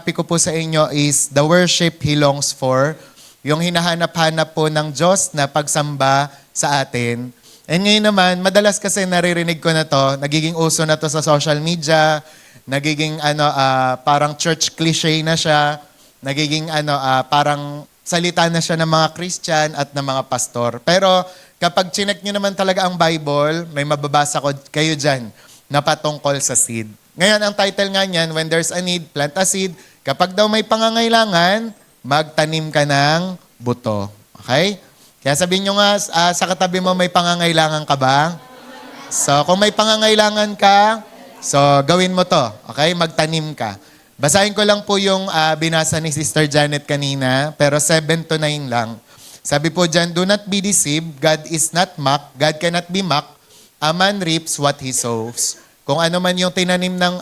topic ko po sa inyo is the worship He longs for. Yung hinahanap-hanap po ng Diyos na pagsamba sa atin. And ngayon naman, madalas kasi naririnig ko na to, nagiging uso na to sa social media, nagiging parang church cliche na siya, nagiging parang salita na siya ng mga Christian at ng mga pastor. Pero kapag chinek nyo naman talaga ang Bible, may mababasa ko kayo dyan na patungkol sa seed. Ngayon, ang title nga niyan, when there's a need, plant a seed. Kapag daw may pangangailangan, magtanim ka ng buto. Okay? Kaya sabihin nyo nga, sa katabi mo, may pangangailangan ka ba? So, kung may pangangailangan ka, so gawin mo to. Okay? Magtanim ka. Basahin ko lang po yung binasa ni Sister Janet kanina, pero 7 to 9 lang. Sabi po dyan, do not be deceived, God is not mocked, God cannot be mocked, a man reaps what he sows. Kung ano man yung tinanim ng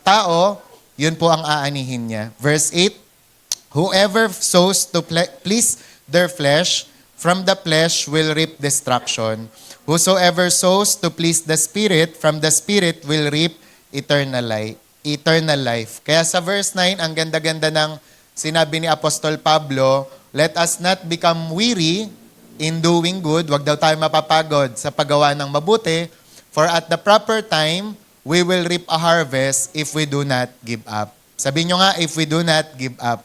tao, yun po ang aanihin niya. Verse 8, whoever sows to please their flesh, from the flesh will reap destruction. Whosoever sows to please the Spirit, from the Spirit will reap eternal life. Kaya sa verse 9, ang ganda-ganda ng sinabi ni Apostol Pablo, let us not become weary in doing good. Huwag daw tayo mapapagod sa paggawa ng mabuti, for at the proper time, we will reap a harvest if we do not give up. Sabihin nyo nga, if we do not give up.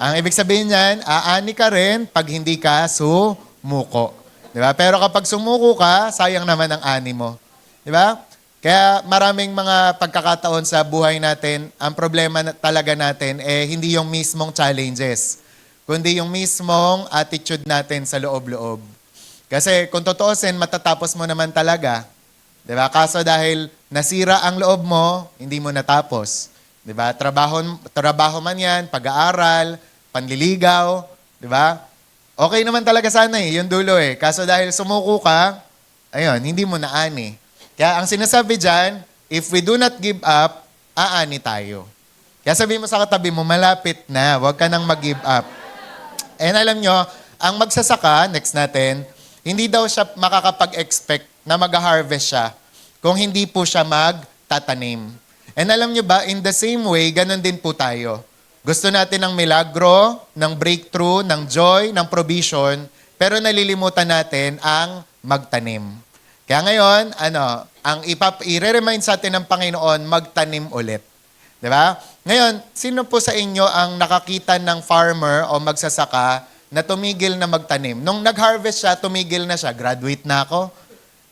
Ang ibig sabihin niyan, aani ka rin pag hindi ka sumuko. Diba? Pero kapag sumuko ka, sayang naman ang ani mo. Diba? Kaya maraming mga pagkakataon sa buhay natin, ang problema talaga natin hindi yung mismong challenges, kundi yung mismong attitude natin sa loob-loob. Kasi kung totoosin, matatapos mo naman talaga. Diba? Kaso dahil nasira ang loob mo, hindi mo natapos. Diba? Trabaho man yan, pag-aaral, panliligaw, di ba? Okay naman talaga sana yung dulo Kaso dahil sumuko ka, ayun, hindi mo naani. Kaya ang sinasabi dyan, if we do not give up, aani tayo. Kaya sabihin mo sa katabi mo, malapit na, huwag ka nang mag-give up. And alam nyo, ang magsasaka, next natin, hindi daw siya makakapag-expect na mag-harvest siya kung hindi po siya magtatanim. And alam nyo ba, in the same way, ganun din po tayo. Gusto natin ng milagro, ng breakthrough, ng joy, ng provision, pero nalilimutan natin ang magtanim. Kaya ngayon, ang i-remind sa atin ng Panginoon, magtanim ulit. Diba? Ngayon, sino po sa inyo ang nakakita ng farmer o magsasaka na tumigil na magtanim? Nung nag-harvest siya, tumigil na siya. Graduate na ako.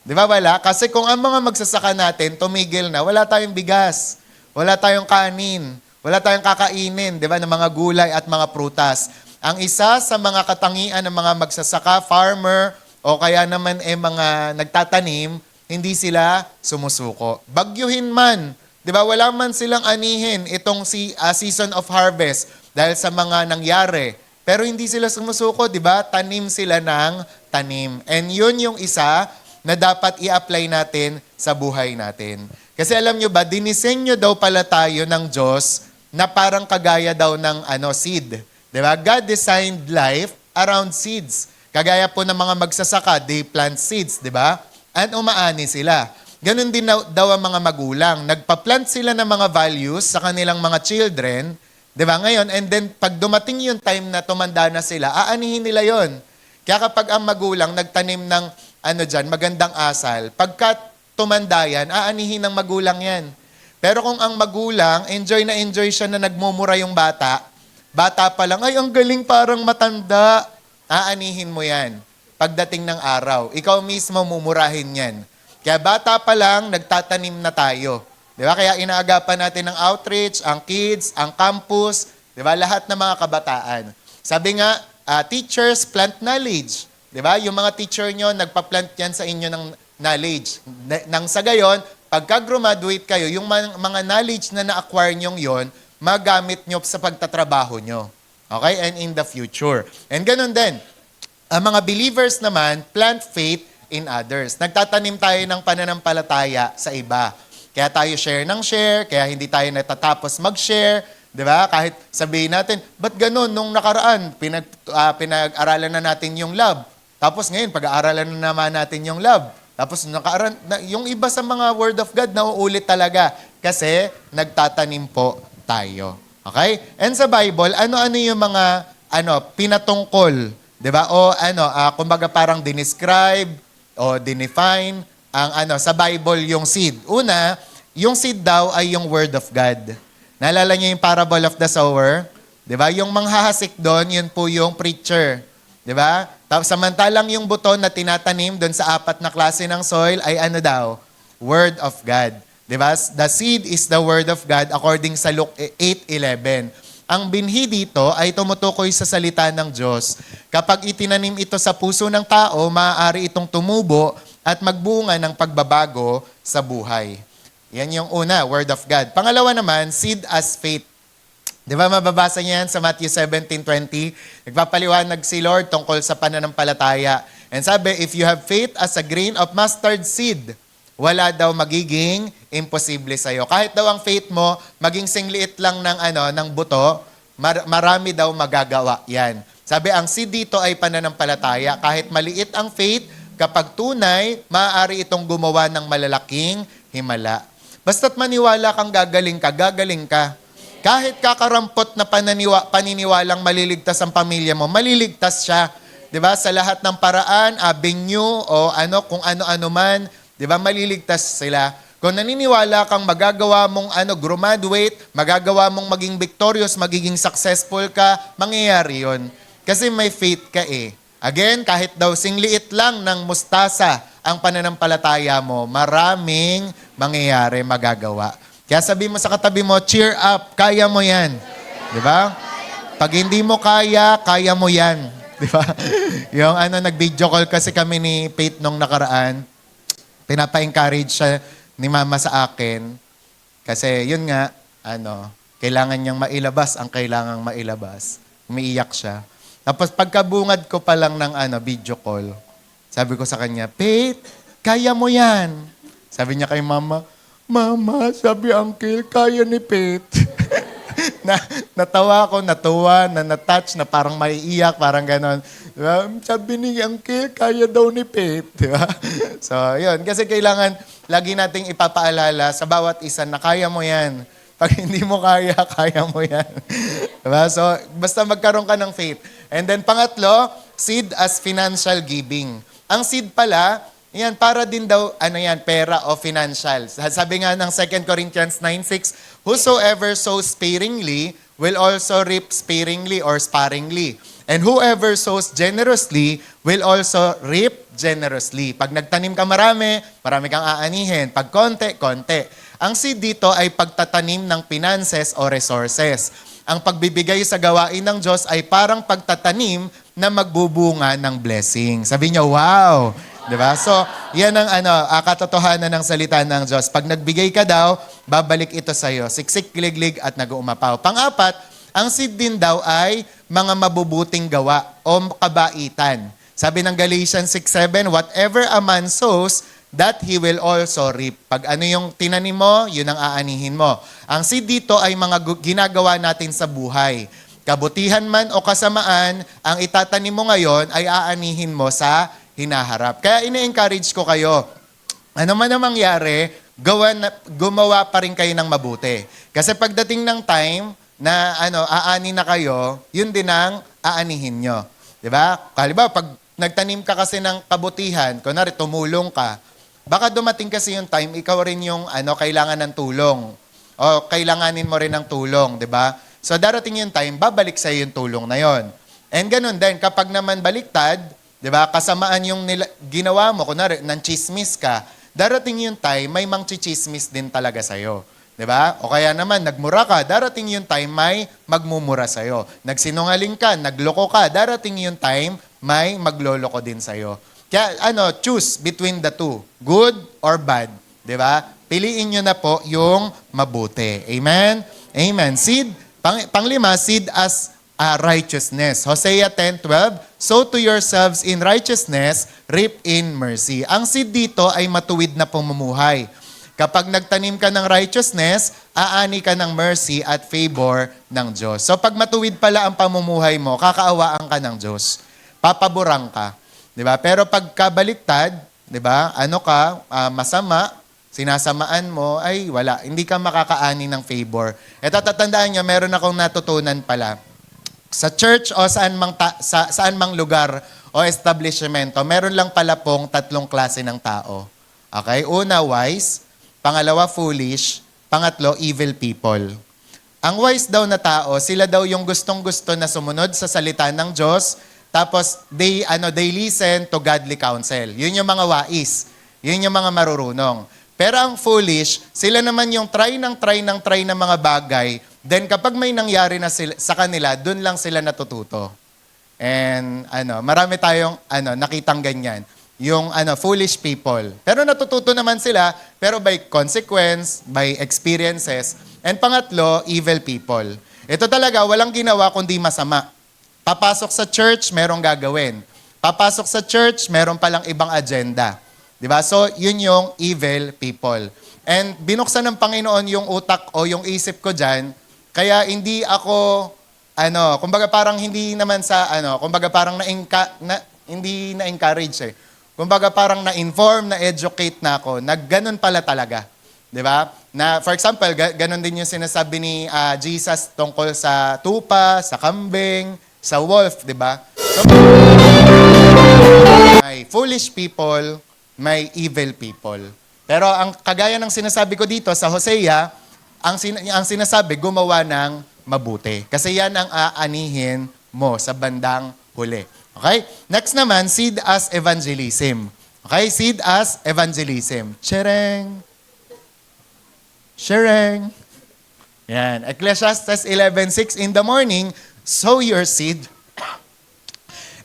Diba wala? Kasi kung ang mga magsasaka natin tumigil na, wala tayong bigas, wala tayong kanin, wala tayong kakainin, di ba, ng mga gulay at mga prutas. Ang isa sa mga katangian ng mga magsasaka, farmer, o kaya naman mga nagtatanim, hindi sila sumusuko. Bagyuhin man, di ba, wala man silang anihin itong season of harvest dahil sa mga nangyari. Pero hindi sila sumusuko, di ba? Tanim sila ng tanim. And yun yung isa na dapat i-apply natin sa buhay natin. Kasi alam nyo ba, dinisenyo daw pala tayo ng Diyos na parang kagaya daw ng seed. Diba? God designed life around seeds. Kagaya po ng mga magsasaka, they plant seeds, diba? At umaani sila. Ganon din daw ang mga magulang. Nagpa-plant sila ng mga values sa kanilang mga children, diba? Ngayon, and then pag dumating yung time na tumanda na sila, aanihin nila yon. Kaya kapag ang magulang nagtanim ng magandang asal, pagka tumanda yan, aanihin ng magulang yan. Pero kung ang magulang, enjoy na enjoy siya na nagmumura yung bata pa lang, ay, ang galing parang matanda, aanihin mo yan. Pagdating ng araw, ikaw mismo mumurahin yan. Kaya bata pa lang, nagtatanim na tayo. Di ba? Kaya inaagapan natin ang outreach, ang kids, ang campus, di ba? Lahat ng mga kabataan. Sabi nga, teachers plant knowledge. Di ba? Yung mga teacher nyo, nagpa-plant yan sa inyo ng knowledge. Nang sa gayon, pagka-graduate kayo, yung mga knowledge na na-acquire nyo yon, magamit nyo sa pagtatrabaho nyo. Okay? And in the future. And ganun din. Ang mga believers naman, plant faith in others. Nagtatanim tayo ng pananampalataya sa iba. Kaya tayo share ng share, kaya hindi tayo natatapos mag-share. Di ba? Kahit sabihin natin, ba't ganun? Nung nakaraan, pinag-aralan na natin yung love. Tapos ngayon, pag-aaralan na naman natin yung love. Tapos yung iba sa mga Word of God, nauulit talaga. Kasi nagtatanim po tayo. Okay? And sa Bible, ano-ano yung mga pinatungkol, 'di ba? O kumbaga parang dinescribe o dinefine ang sa Bible yung seed. Una, yung seed daw ay yung word of God. Naalala niyo yung parable of the sower? 'Di ba? Yung manghahasik doon, yun po yung preacher. 'Di ba? Tapos samantalang yung buto na tinatanim doon sa apat na klase ng soil ay daw? Word of God. 'Di ba? The seed is the word of God according sa Luke 8:11. Ang binhi dito ay tumutukoy sa salita ng Diyos. Kapag itinanim ito sa puso ng tao, maaari itong tumubo at magbunga ng pagbabago sa buhay. Yan yung una, word of God. Pangalawa naman, seed as faith. Di ba mababasa niya yan sa Matthew 17:20? Nagpapaliwanag si Lord tungkol sa pananampalataya. And sabi, if you have faith as a grain of mustard seed, wala daw magiging imposible sa'yo. Kahit daw ang faith mo, maging singliit lang ng buto, marami daw magagawa yan. Sabi, ang seed dito ay pananampalataya. Kahit maliit ang faith, kapag tunay, maaari itong gumawa ng malalaking himala. Basta't maniwala kang gagaling ka. Kahit kakarampot na paniniwalang maliligtas ang pamilya mo, maliligtas siya. 'Di ba? Sa lahat ng paraan, avenue o kung ano-ano man, 'di ba? Maliligtas sila. Kung naniniwala kang magagawa mong graduate, magagawa mong maging victorious, magiging successful ka, mangyayari 'yon. Kasi may faith ka eh. Again, kahit daw singliit lang ng mustasa ang pananampalataya mo, maraming mangyayari, magagawa. Kaya sabi mo sa katabi mo, cheer up, kaya mo yan. Di ba? Pag hindi mo kaya, kaya mo yan. Di ba? Yung nag-video call kasi kami ni Faith nung nakaraan, pinapa-encourage siya ni Mama sa akin. Kasi yun nga, kailangan niyang mailabas ang kailangang mailabas. Umiiyak siya. Tapos pagkabungad ko pa lang ng video call, sabi ko sa kanya, Faith, kaya mo yan. Sabi niya kay Mama, Mama, sabi Uncle, kaya ni Faith. Natawa ako, natuwa, na-touch, na parang maiiyak, parang ganon. Diba? Sabi ni Uncle, kaya daw ni Faith. Diba? So, yun. Kasi kailangan lagi nating ipapaalala sa bawat isa na kaya mo yan. Pag hindi mo kaya, kaya mo yan. Diba? So, basta magkaroon ka ng faith. And then, pangatlo, seed as financial giving. Ang seed pala, yan, para din daw, pera o financial. Sabi nga ng 2 Corinthians 9:6, whosoever sows sparingly will also reap sparingly or sparingly. And whoever sows generously will also reap generously. Pag nagtanim ka marami kang aanihin. Pag konti. Ang seed dito ay pagtatanim ng finances o resources. Ang pagbibigay sa gawain ng Diyos ay parang pagtatanim na magbubunga ng blessing. Sabi niyo, wow! Diba? So, yan ang katotohanan ng salita ng Diyos. Pag nagbigay ka daw, babalik ito sa iyo. Siksik, kiliglig, at nag-uumapaw. Pang-apat, ang seed din daw ay mga mabubuting gawa o kabaitan. Sabi ng Galatians 6:7, whatever a man sows, that he will also reap. Pag yung tinanim mo, yun ang aanihin mo. Ang seed dito ay mga ginagawa natin sa buhay. Kabutihan man o kasamaan, ang itatanim mo ngayon ay aanihin mo sa hinaharap. Kaya ine-encourage ko kayo, ano man ang mangyari, gumawa pa rin kayo ng mabuti. Kasi pagdating ng time na aani na kayo, yun din ang aanihin nyo. Diba? Halimbawa, pag nagtanim ka kasi ng kabutihan, kunwari tumulong ka, baka dumating kasi yung time, ikaw rin yung kailangan ng tulong. O kailanganin mo rin ng tulong, diba? So darating yung time, babalik sa'yo yung tulong na yon. And ganun din, kapag naman baliktad, diba? Kasamaan yung ginawa mo, kunwari, nang chismis ka, darating yung time, may mang-chismis din talaga sa'yo. Diba? O kaya naman, nagmura ka, darating yung time, may magmumura sa'yo. Nagsinungaling ka, nagloko ka, darating yung time, may magloloko din sa'yo. Kaya, choose between the two, good or bad. Diba? Piliin nyo na po yung mabuti. Amen? Amen. Seed, panglima, seed as righteousness. Hosea 10:12, sow to yourselves in righteousness, reap in mercy. Ang seed dito ay matuwid na pamumuhay. Kapag nagtanim ka ng righteousness, aani ka ng mercy at favor ng Diyos. So pag matuwid pala ang pamumuhay mo, kakaawaan ka ng Diyos. Papaborang ka. 'Di ba? Pero pag kabaliktad, 'di ba? Masama, sinasamaan mo, ay wala, hindi ka makakaani ng favor. Ito, tatandaan nyo, meron akong natutunan pala. Sa church o saan mang lugar o establishmento, meron lang pala pong 3 klase ng tao. Okay? Una, wise. Pangalawa, foolish. Pangatlo, evil people. Ang wise daw na tao, sila daw yung gustong-gusto na sumunod sa salita ng Diyos, tapos they listen to godly counsel. Yun yung mga wais. Yun yung mga marurunong. Pero ang foolish, sila naman yung try ng mga bagay, then kapag may nangyari na sa kanila, dun lang sila natututo. And marami tayong nakitang ganyan. Yung foolish people. Pero natututo naman sila, pero by consequence, by experiences. And pangatlo, evil people. Ito talaga, walang ginawa kundi masama. Papasok sa church, merong gagawin. Papasok sa church, meron palang ibang agenda. Diba? So, yun yung evil people. And binuksan ng Panginoon yung utak o yung isip ko dyan, kaya hindi ako, kumbaga parang hindi naman sa, kumbaga parang hindi na-encourage eh. Kumbaga parang na-inform, na-educate na ako, na ganun pala talaga. Diba? Na, for example, ganun din yung sinasabi ni Jesus tungkol sa tupa, sa kambing, sa wolf, diba? So, may foolish people, may evil people. Pero ang kagaya ng sinasabi ko dito sa Hosea, ang sinasabi, gumawa ng mabuti. Kasi yan ang aanihin mo sa bandang huli. Okay? Next naman, seed as evangelism. Okay? Seed as evangelism. Shereng. Shereng. Yan. Ecclesiastes 11:6, in the morning, sow your seed.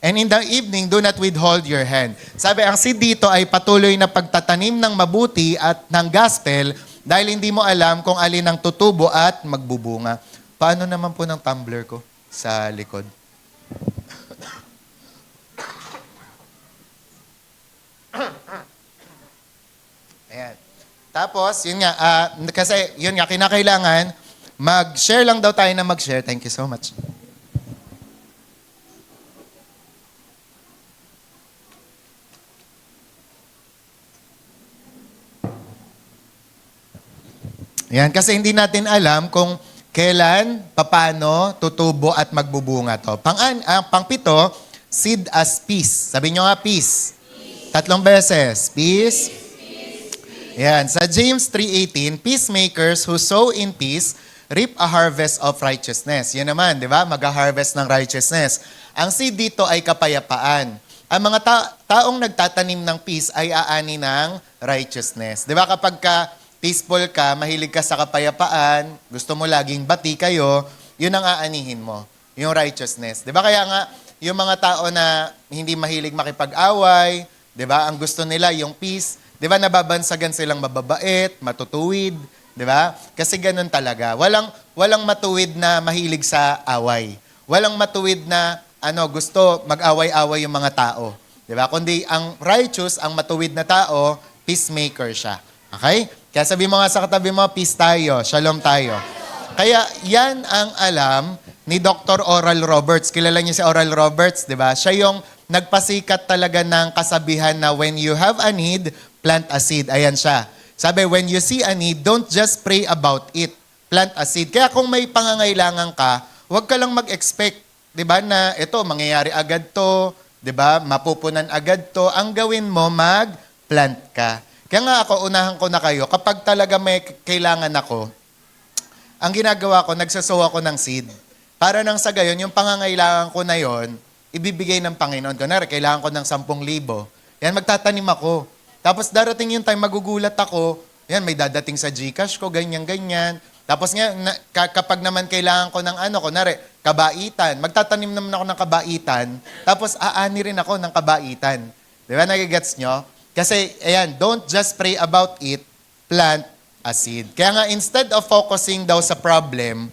And in the evening, do not withhold your hand. Sabi, ang seed dito ay patuloy na pagtatanim ng mabuti at ng gospel dahil hindi mo alam kung alin ang tutubo at magbubunga. Paano naman po ng tumbler ko sa likod? Ayan. Tapos, yun nga, kasi yun nga, kinakailangan, mag-share lang daw tayo na mag-share. Thank you so much. Yan, kasi hindi natin alam kung kailan, paano, tutubo at magbubunga to. Pang-pito, seed as peace. Sabi nyo nga, peace. 3 beses. Peace. Yan, sa James 3:18, peacemakers who sow in peace reap a harvest of righteousness. Yan naman, di ba? Mag-harvest ng righteousness. Ang seed dito ay kapayapaan. Ang mga taong nagtatanim ng peace ay aani ng righteousness. Di ba kapag peaceful ka, mahilig ka sa kapayapaan, gusto mo laging bati kayo, yun ang aanihin mo, yung righteousness. Di ba kaya nga, yung mga tao na hindi mahilig makipag-away, di ba, ang gusto nila yung peace, di ba nababansagan silang mababait, matutuwid, di ba? Kasi ganun talaga. Walang matuwid na mahilig sa away. Walang matuwid na gusto mag-away-away yung mga tao. Di ba? Kundi ang righteous, ang matuwid na tao, peacemaker siya. Okay? Kaya sabi mo nga sa katabi mo, peace tayo, shalom tayo. Kaya yan ang alam ni Dr. Oral Roberts. Kilala niyo si Oral Roberts, di ba? Siya yung nagpasikat talaga ng kasabihan na when you have a need, plant a seed. Ayan siya. Sabi, when you see a need, don't just pray about it. Plant a seed. Kaya kung may pangangailangan ka, huwag ka lang mag-expect, di ba, na ito, mangyayari agad to, di ba, mapupunan agad to. Ang gawin mo, mag-plant ka. Kaya nga ako, unahan ko na kayo, kapag talaga may kailangan ako, ang ginagawa ko, nagsasow ako ng seed. Para nang sa gayon, yung pangangailangan ko na yon, ibibigay ng Panginoon. Kunwari, kailangan ko ng 10,000. Yan, magtatanim ako. Tapos darating yung time, magugulat ako, yan, may dadating sa GCash ko, ganyan-ganyan. Tapos nga, kapag naman kailangan ko ng kunwari, kabaitan, magtatanim naman ako ng kabaitan, tapos aani rin ako ng kabaitan. Di ba, nagigets nyo? Kasi, ayan, don't just pray about it, plant a seed. Kaya nga, instead of focusing daw sa problem,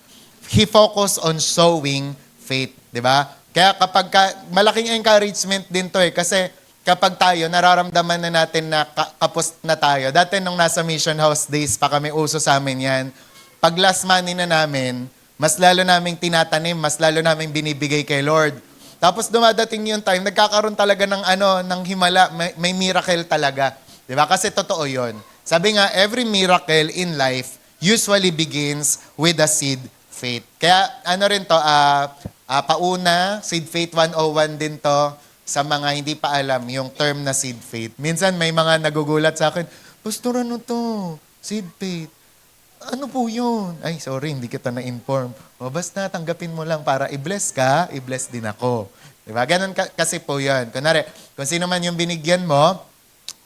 he focus on sowing faith. Di ba? Kaya kapag malaking encouragement din to kasi kapag tayo, nararamdaman na natin na kapos na tayo. Dati nung nasa Mission House days pa kami, uso sa amin yan. Pag last money na namin, mas lalo naming tinatanim, mas lalo naming binibigay kay Lord. Tapos dumadating yung time, nagkakaroon talaga ng ng himala, may miracle talaga. 'Di ba? Kasi totoo 'yon. Sabi nga, every miracle in life usually begins with a seed faith. Kaya ano rin to, pauna, seed faith 101 din to sa mga hindi pa alam yung term na seed faith. Minsan may mga nagugulat sa akin, Pastor, ano to? Seed faith. Ano po yun? Ay, sorry, hindi kita na-inform. O basta tanggapin mo lang para i-bless ka, i-bless din ako. Diba? Ganun kasi po yun. Kunwari, kung sino man yung binigyan mo,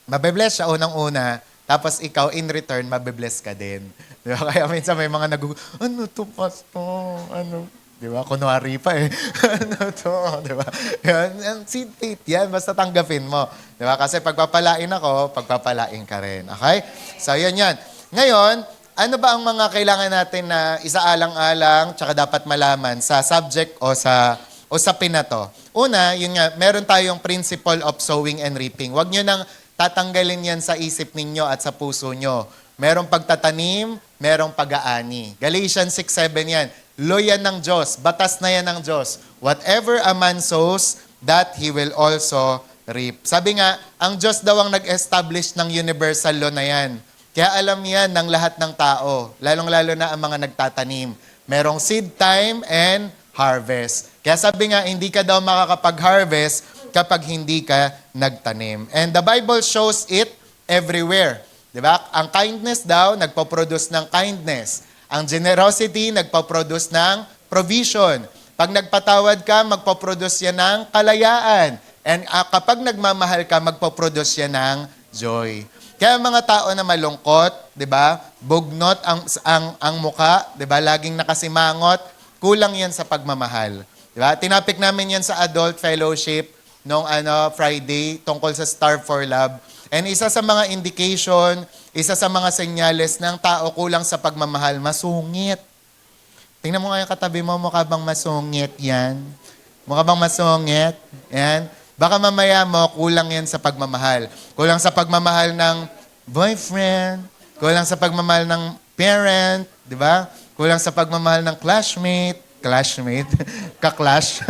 mabe-bless siya unang-una, tapos ikaw, in return, mabe-bless ka din. Diba? Kaya minsan may mga ano to, Pastor? Ano? Diba? Kunwari pa eh. Ano to? Diba? Yan, seed faith yan. Basta tanggapin mo. Diba? Kasi pagpapalain ako, pagpapalain ka rin. Okay? So, yan yan. Ngayon, ano ba ang mga kailangan natin na isaalang-alang tsaka dapat malaman sa subject o sa usapin na to? Una, yun nga, meron tayong principle of sowing and reaping. Huwag nyo nang tatanggalin yan sa isip ninyo at sa puso nyo. Merong pagtatanim, merong pag-aani. Galatians 6:7 yan. Law yan ng Diyos. Batas na yan ng Diyos. Whatever a man sows, that he will also reap. Sabi nga, ang Diyos daw ang nag-establish ng universal law na yan. Kaya alam yan ng lahat ng tao, lalong-lalo na ang mga nagtatanim. Merong seed time and harvest. Kaya sabi nga, hindi ka daw makakapag-harvest kapag hindi ka nagtanim. And the Bible shows it everywhere. Diba? Ang kindness daw, nagpo-produce ng kindness. Ang generosity, nagpo-produce ng provision. Pag nagpatawad ka, magpo-produce yan ng kalayaan. And kapag nagmamahal ka, magpo-produce yan ng joy. Kaya mga tao na malungkot, 'di ba? Bugnot ang muka, 'di ba? Laging nakasimangot, kulang 'yan sa pagmamahal. 'Di ba? Tinapik namin 'yan sa adult fellowship nung Friday tungkol sa Starve for Love. And isa sa mga indication, isa sa mga senyales ng tao kulang sa pagmamahal, masungit. Tingnan mo nga yung katabi mo, mukha bang masungit 'yan? Mukha bang masungit? 'Yan. Baka mamaya mo, kulang yan sa pagmamahal. Kulang sa pagmamahal ng boyfriend, kulang sa pagmamahal ng parent, di ba? Kulang sa pagmamahal ng classmate, ka-clash,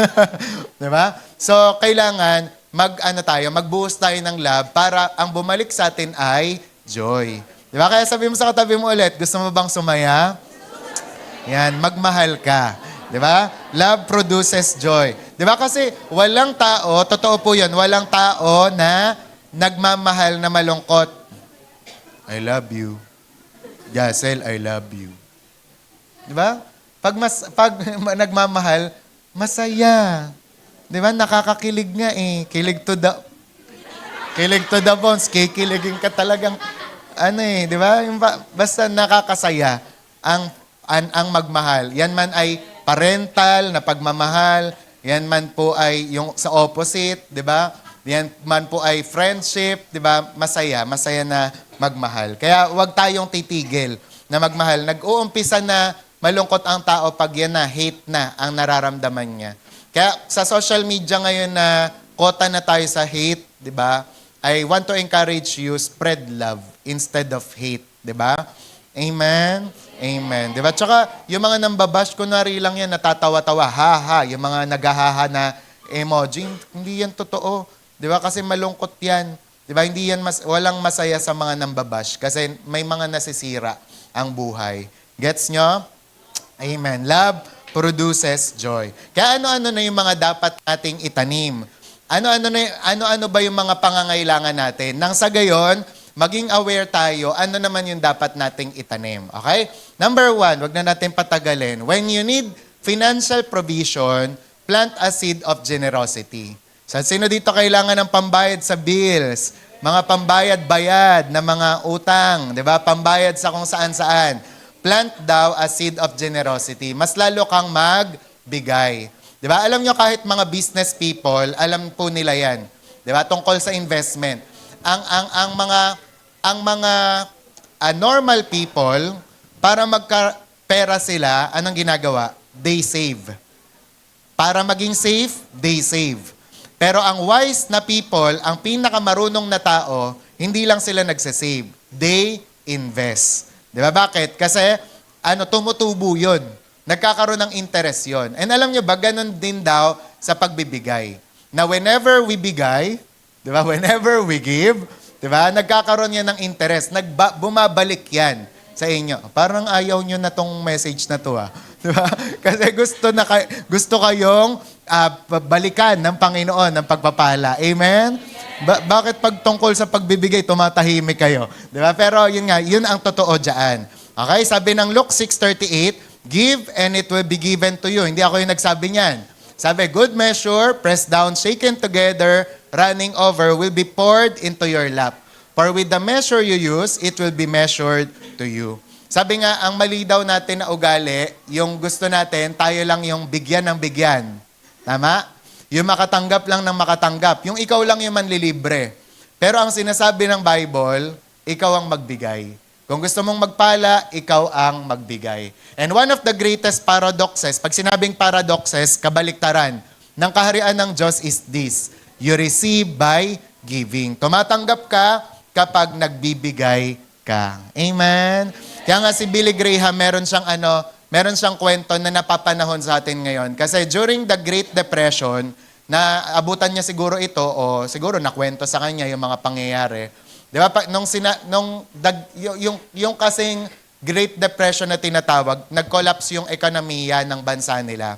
di ba? So, kailangan magbuhos tayo ng love para ang bumalik sa atin ay joy. Di ba? Kaya sabi mo sa katabi mo ulit, gusto mo bang sumaya? Yan, magmahal ka. Di ba? Love produces joy. Di ba? Kasi walang tao, totoo po yun, walang tao na nagmamahal na malungkot. I love you. Jassel, I love you. Di ba? Pag nagmamahal, masaya. Di ba? Nakakakilig nga eh. Kilig to the bones. Kikiligin ka talagang, di ba? Basta nakakasaya ang magmahal. Yan man ay parental na pagmamahal, yan man po ay yung sa opposite, 'di ba? Yan man po ay friendship, 'di ba? Masaya na magmahal. Kaya huwag tayong titigil na magmahal. Nag-uumpisa na malungkot ang tao pag yan na hate na ang nararamdaman niya. Kaya sa social media ngayon na kota na tayo sa hate, 'di ba? I want to encourage you spread love instead of hate, 'di ba? Amen. Amen. Diba? Tsaka, yung mga nambabash, kunwari lang yan, natatawa-tawa, ha-ha, yung mga naghahaha na emoji, hindi yan totoo. Diba? Kasi malungkot yan. Diba? Hindi yan walang masaya sa mga nambabash kasi may mga nasisira ang buhay. Gets nyo? Amen. Love produces joy. Kaya ano-ano na yung mga dapat nating itanim? Ano-ano ba yung mga pangangailangan natin? Nang sa gayon, maging aware tayo, ano naman yung dapat nating itanim. Okay? Number 1, wag na natin patagalin. When you need financial provision, plant a seed of generosity. So, sino dito kailangan ng pambayad sa bills? Mga pambayad-bayad na mga utang, di ba? Pambayad sa kung saan-saan. Plant daw a seed of generosity. Mas lalo kang magbigay. Di ba? Alam nyo, kahit mga business people, alam po nila yan. Di ba? Tungkol sa investment. Ang mga normal people, para magka-pera sila, anong ginagawa? They save. Para maging safe, they save. Pero ang wise na people, ang pinakamarunong na tao, hindi lang sila nagsasave. They invest. Di ba? Bakit? Kasi tumutubo yun. Nagkakaroon ng interest yun. And alam nyo ba, ganun din daw sa pagbibigay. Na whenever we bigay, di ba? Whenever we give, Di ba? Nagkakaroon yan ng interest. Bumabalik yan sa inyo. Parang ayaw nyo na tong message na to, ah. Di ba? Kasi gusto kayong balikan ng Panginoon ng pagpapala. Amen? Bakit pag tungkol sa pagbibigay, tumatahimik kayo? Di ba? Pero yun nga, yun ang totoo dyan. Okay? Sabi ng Luke 6:38, give and it will be given to you. Hindi ako yung nagsabi niyan. Sabi, good measure, pressed down, shaken together, running over, will be poured into your lap. For with the measure you use, it will be measured to you. Sabi nga, ang mali daw natin na ugali, yung gusto natin, tayo lang yung bigyan ng bigyan. Tama? Yung makatanggap lang ng makatanggap. Yung ikaw lang yung manlilibre. Pero ang sinasabi ng Bible, ikaw ang magbigay. Kung gusto mong magpala, ikaw ang magbigay. And one of the greatest paradoxes, pag sinabing paradoxes, kabaliktaran ng kaharian ng Diyos is this: you receive by giving. Tumatanggap ka kapag nagbibigay ka. Amen? Kaya nga si Billy Graham, meron siyang kwento na napapanahon sa atin ngayon. Kasi during the Great Depression, na abutan niya siguro ito o siguro nakwento sa kanya yung mga pangyayari. Di ba? Yung kasing Great Depression na tinatawag, nag-collapse yung ekonomiya ng bansa nila.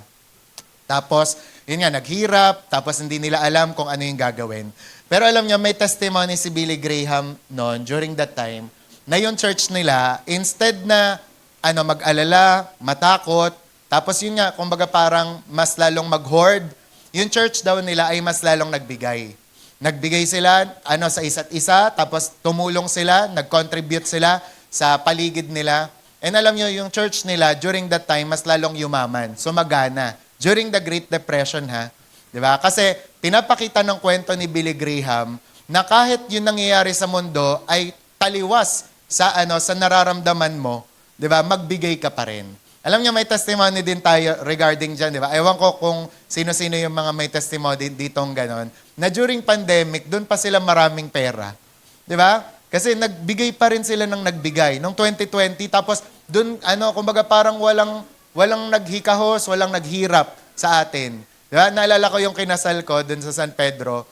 Tapos, yun nga, naghirap, tapos hindi nila alam kung ano yung gagawin. Pero alam niyo, may testimony si Billy Graham noon, during that time, na yung church nila, instead na mag-alala, matakot, tapos yun nga, kumbaga parang mas lalong mag-hoard, yung church daw nila ay mas lalong nagbigay. Nagbigay sila sa isa't isa, tapos tumulong sila, nag-contribute sila sa paligid nila. And alam nyo, yung church nila, during that time, mas lalong yumaman, sumagana. During the Great Depression, ha? Diba? Kasi pinapakita ng kwento ni Billy Graham na kahit yung nangyayari sa mundo ay taliwas sa nararamdaman mo, 'di ba? Magbigay ka pa rin. Alam niyo, may testimony din tayo regarding diyan, 'di ba? Ewan ko kung sino-sino yung mga may testimony ditong ganon, na during pandemic, doon pa sila maraming pera. 'Di ba? Kasi nagbigay pa rin sila ng nagbigay noong 2020, tapos doon kumbaga parang walang naghikahos, walang naghirap sa atin. 'Di ba? Naalala ko yung kinasal ko doon sa San Pedro.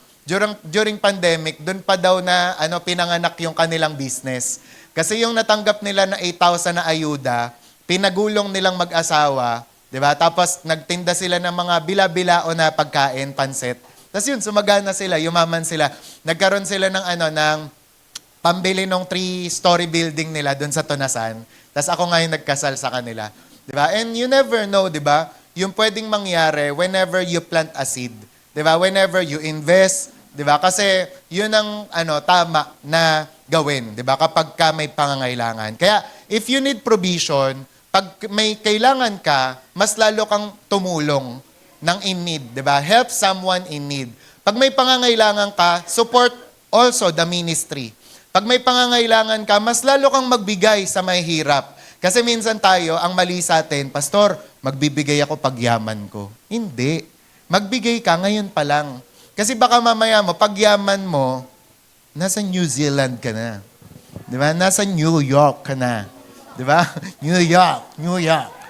During pandemic, doon pa daw na pinanganak yung kanilang business. Kasi yung natanggap nila na 8,000 na ayuda, pinagulong nilang mag-asawa, 'di ba? Tapos nagtinda sila ng mga bila-bilao na pagkain, pansit. Tapos yun, sumagana sila, yumaman sila. Nagkaroon sila ng pambili ng 3-story building nila doon sa Tunasan. Tapos ako ngayon nagkasal sa kanila, 'di ba? And you never know, 'di ba? Yung pwedeng mangyari whenever you plant a seed, 'di ba? Whenever you invest, 'di ba? Kasi yun ang tama na gawin, 'di ba? Kapag ka may pangangailangan. Kaya if you need provision, pag may kailangan ka, mas lalo kang tumulong ng in need, 'di ba? Help someone in need. Pag may pangangailangan ka, support also the ministry. Pag may pangangailangan ka, mas lalo kang magbigay sa mahihirap. Kasi minsan tayo, ang mali sa atin, Pastor, magbibigay ako pag yaman ko. Hindi. Magbigay ka ngayon pa lang. Kasi baka mamaya mo, pag yaman mo, nasa New Zealand ka na. Di ba? Nasa New York ka na. Di ba? New York.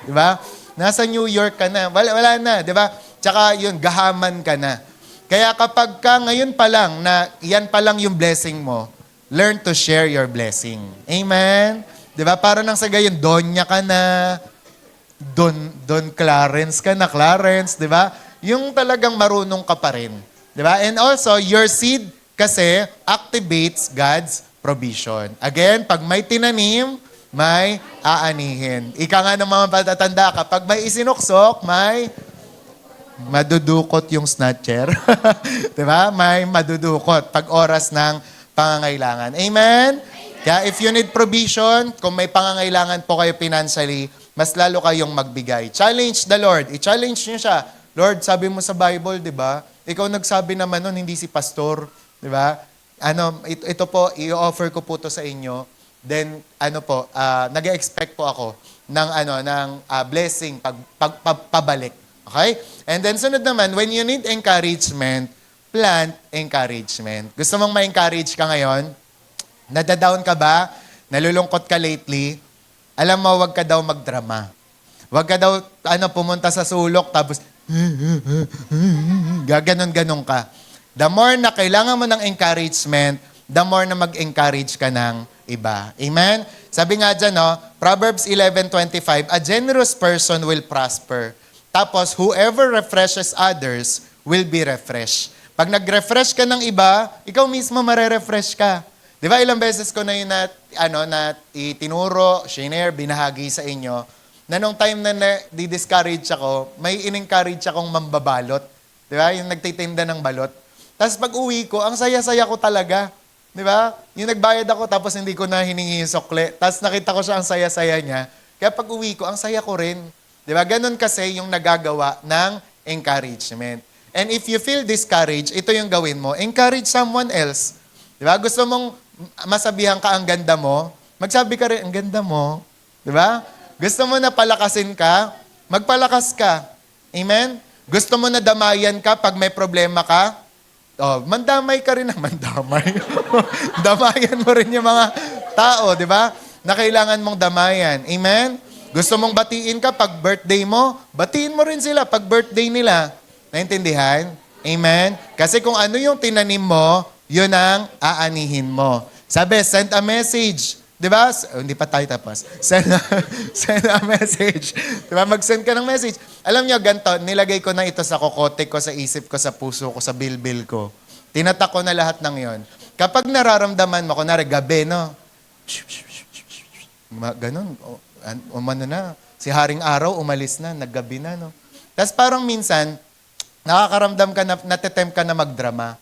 Di ba? Nasa New York ka na. Wala na. Di ba? Tsaka yun, gahaman ka na. Kaya kapag ka ngayon pa lang, na yan pa lang yung blessing mo, learn to share your blessing. Amen? Di ba? Para nang sa gayon, Donya ka na, Don Clarence ka na, Clarence, di ba? Yung talagang marunong ka pa rin. Di ba? And also, your seed kasi activates God's provision. Again, pag may tinanim, may aanihin. Ika nga ng mga patatanda, kapag may isinuksok, may madudukot yung snatcher. Di ba? May madudukot pag oras ng pangangailangan. Amen? Kaya if you need provision, kung may pangangailangan po kayo financially, mas lalo kayong magbigay. Challenge the Lord. I-challenge niyo siya. Lord, sabi mo sa Bible, di ba? Ikaw nagsabi naman nun, hindi si pastor. Di ba? Ito po, i-offer ko po to sa inyo. Then, nag-expect po ako ng blessing, pabalik. Okay? And then, sunod naman, when you need encouragement, plant encouragement. Gusto mong ma-encourage ka ngayon? Nadadown ka ba? Nalulungkot ka lately? Alam mo, wag ka daw magdrama. Wag ka daw pumunta sa sulok, tapos gaganon-ganon ka. The more na kailangan mo ng encouragement, the more na mag-encourage ka ng iba. Amen? Sabi nga dyan, no, Proverbs 11:25, a generous person will prosper. Tapos, whoever refreshes others will be refreshed. Pag nag-refresh ka ng iba, ikaw mismo marerefresh ka. Di ba, ilang beses ko na yun na itinuro, shinare, binahagi sa inyo, na nung time na di-discourage ako, may in-encourage akong mambabalot. Di ba? Yung nagtitinda ng balot. Tapos pag uwi ko, ang saya-saya ko talaga. Di ba? Yung nagbayad ako, tapos hindi ko na hiningi yung sukle. Tapos nakita ko siya, ang saya-saya niya. Kaya pag uwi ko, ang saya ko rin. Di ba? Ganun kasi yung nagagawa ng encouragement. And if you feel discouraged, ito yung gawin mo. Encourage someone else. Di ba? Gusto mong masabihan ka ang ganda mo, magsabi ka rin, ang ganda mo. Di ba? Gusto mo na palakasin ka, magpalakas ka. Amen? Gusto mo na damayan ka pag may problema ka, mandamay ka rin na mandamay. Damayan mo rin yung mga tao, di ba? Na kailangan mong damayan. Amen? Gusto mong batiin ka pag birthday mo, batiin mo rin sila pag birthday nila. Naintindihan? Amen? Kasi kung ano yung tinanim mo, yun ang aanihin mo. Sabi, send a message. Di ba? Hindi pa tayo tapos. Send a message. Di ba? Mag-send ka ng message. Alam nyo, ganito, nilagay ko na ito sa kokote ko, sa isip ko, sa puso ko, sa bilbil ko. Tinatak ko na lahat ng yon. Kapag nararamdaman mo, kunwari gabi, no? Ganon. Umano na. Si Haring Araw, umalis na. Naggabi na, no? Tapos parang minsan, nakakaramdam ka na, natitempt ka na magdrama.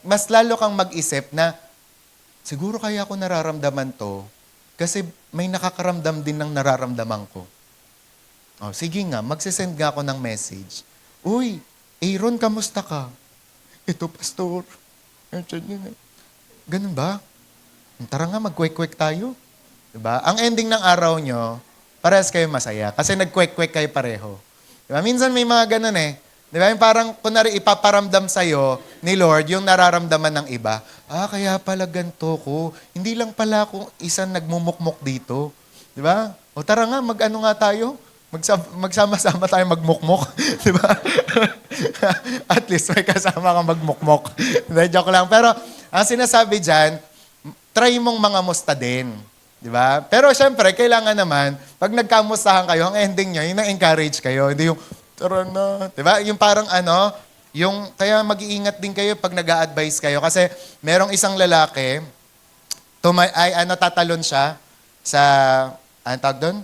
Mas lalo kang mag-isip na, siguro kaya ako nararamdaman to kasi may nakakaramdam din ng nararamdaman ko. Sige nga, magsisend nga ako ng message. Uy, Aaron, kamusta ka? Ito, pastor. Ganun ba? Tara nga, mag-kwek-kwek tayo. Diba? Ang ending ng araw nyo, parehas kayo masaya kasi nag-kwek-kwek kayo pareho. Diba? Minsan may mga ganun eh. Diba? Yung parang, kunwari, ipaparamdam sa'yo ni Lord yung nararamdaman ng iba. Kaya pala ganito ko. Hindi lang pala ako isang nagmumukmok dito. Diba? O tara nga, mag-ano nga tayo? Magsama-sama tayo magmukmok. Diba? At least may kasama kang magmukmok. Joke lang. Pero, ang sinasabi dyan, try mong mga musta din. Diba? Pero syempre, kailangan naman, pag nagkamustahan kayo, ang ending nyo, yung na-encourage kayo. Hindi yung, tara na. Diba? Yung parang kaya mag-iingat din kayo pag nag-a-advise kayo. Kasi merong isang lalaki, tatalon siya sa, anong tawag doon?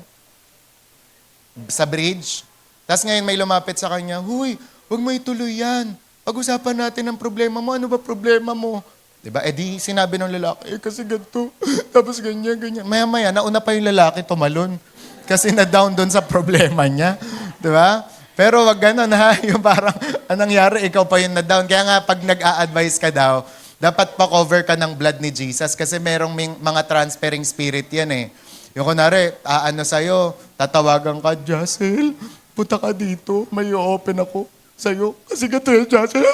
Sa bridge. Tapos ngayon may lumapit sa kanya, huy, huwag mo ituloy yan. Pag-usapan natin ang problema mo. Ano ba problema mo? Diba? Di sinabi ng lalaki, kasi ganito. Tapos ganyan, ganyan. Maya-maya, nauna pa yung lalaki tumalon. Kasi na-down doon sa problema niya. Diba? Pero wag ganun ha, yung parang anong nangyari, ikaw pa yung na-down. Kaya nga pag nag-a-advise ka daw, dapat pa-cover ka ng blood ni Jesus kasi merong mga transferring spirit yan eh. Yung kunwari, sa'yo, tatawagan ka, Jassel, punta ka dito, may open ako sa'yo. Kasi gato yan, Jassel.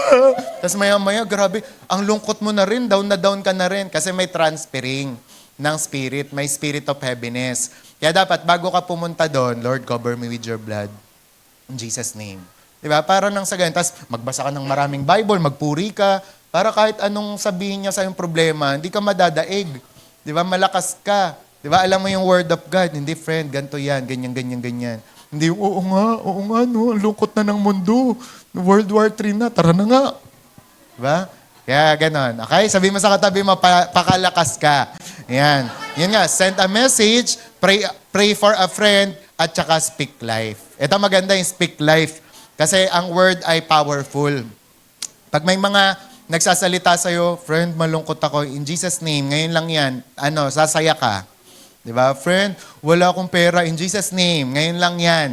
Tapos maya-maya, grabe, ang lungkot mo na rin, down na down ka na rin kasi may transferring ng spirit, may spirit of heaviness. Kaya dapat, bago ka pumunta doon, Lord, cover me with your blood. In Jesus' name. Diba? Para nang sa ganyan. Tapos magbasa ka ng maraming Bible, magpuri ka, para kahit anong sabihin niya sa yung problema, hindi ka madadaig. Diba? Malakas ka. Diba? Alam mo yung word of God. Hindi, friend, ganito yan, ganyan, ganyan, ganyan. Hindi yung, oo nga, no, lungkot na ng mundo. World War III na, tara na nga. Diba? Kaya ganon. Okay? Sabi mo sa katabi mo, pakalakas ka. Yan. Yan nga, send a message, pray for a friend, at saka speak life. Ito maganda yung speak life. Kasi ang word ay powerful. Pag may mga nagsasalita sa'yo, friend, malungkot ako. In Jesus' name, ngayon lang yan, sasaya ka. Diba? Friend, wala akong pera. In Jesus' name, ngayon lang yan.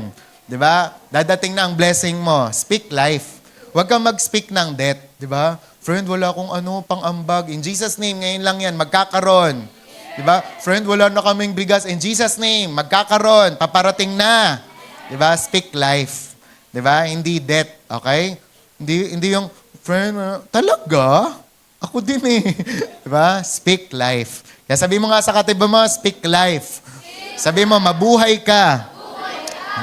Diba? Dadating na ang blessing mo. Speak life. Huwag kang mag-speak ng death. Diba? Friend, wala akong pang-ambag. In Jesus' name, ngayon lang yan, magkakaroon. Diba? Friend, wala na kaming bigas. In Jesus' name, magkakaroon. Paparating na. Diba? Speak life. Diba? Hindi death. Okay? Hindi yung, friend, talaga? Ako din eh. Diba? Speak life. Kaya sabi mo nga sa katiba mo, speak life. Sabi mo, mabuhay ka.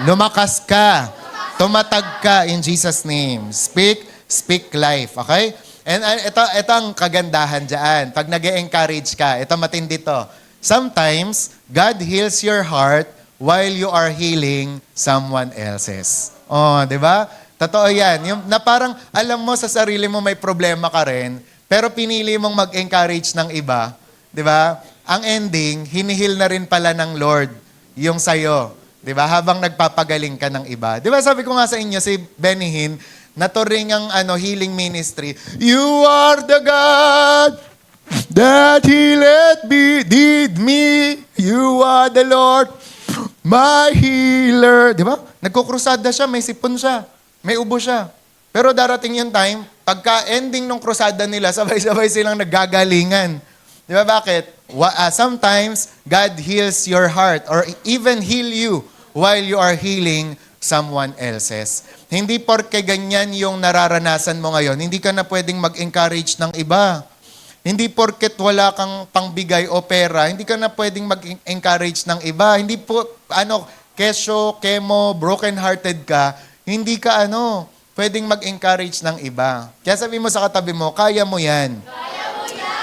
Lumakas ka. Tumatag ka in Jesus' name. Speak life. Okay? And ito ang kagandahan dyan. Pag nag-encourage ka, ito matindi to. Sometimes, God heals your heart while you are healing someone else's. Oh, di ba? Totoo yan. Yung, na parang alam mo sa sarili mo may problema ka rin, pero pinili mong mag-encourage ng iba. Di ba? Ang ending, hinihil na rin pala ng Lord yung sayo. Di ba? Habang nagpapagaling ka ng iba. Di ba sabi ko nga sa inyo, si Benny Hinn, naturing ang healing ministry. You are the God that healed me, did me. You are the Lord, my healer. Di ba? Nagkukrusada siya, may sipon siya, may ubo siya. Pero darating yung time, pagka-ending ng krusada nila, sabay-sabay silang naggagalingan. Di ba bakit? Sometimes, God heals your heart or even heal you while you are healing someone else's. Hindi porke ganyan yung nararanasan mo ngayon, hindi ka na pwedeng mag-encourage ng iba. Hindi porket wala kang pangbigay o pera, hindi ka na pwedeng mag-encourage ng iba. Hindi po, kesyo, kemo, broken-hearted ka, hindi ka pwedeng mag-encourage ng iba. Kaya sabi mo sa katabi mo, kaya mo yan.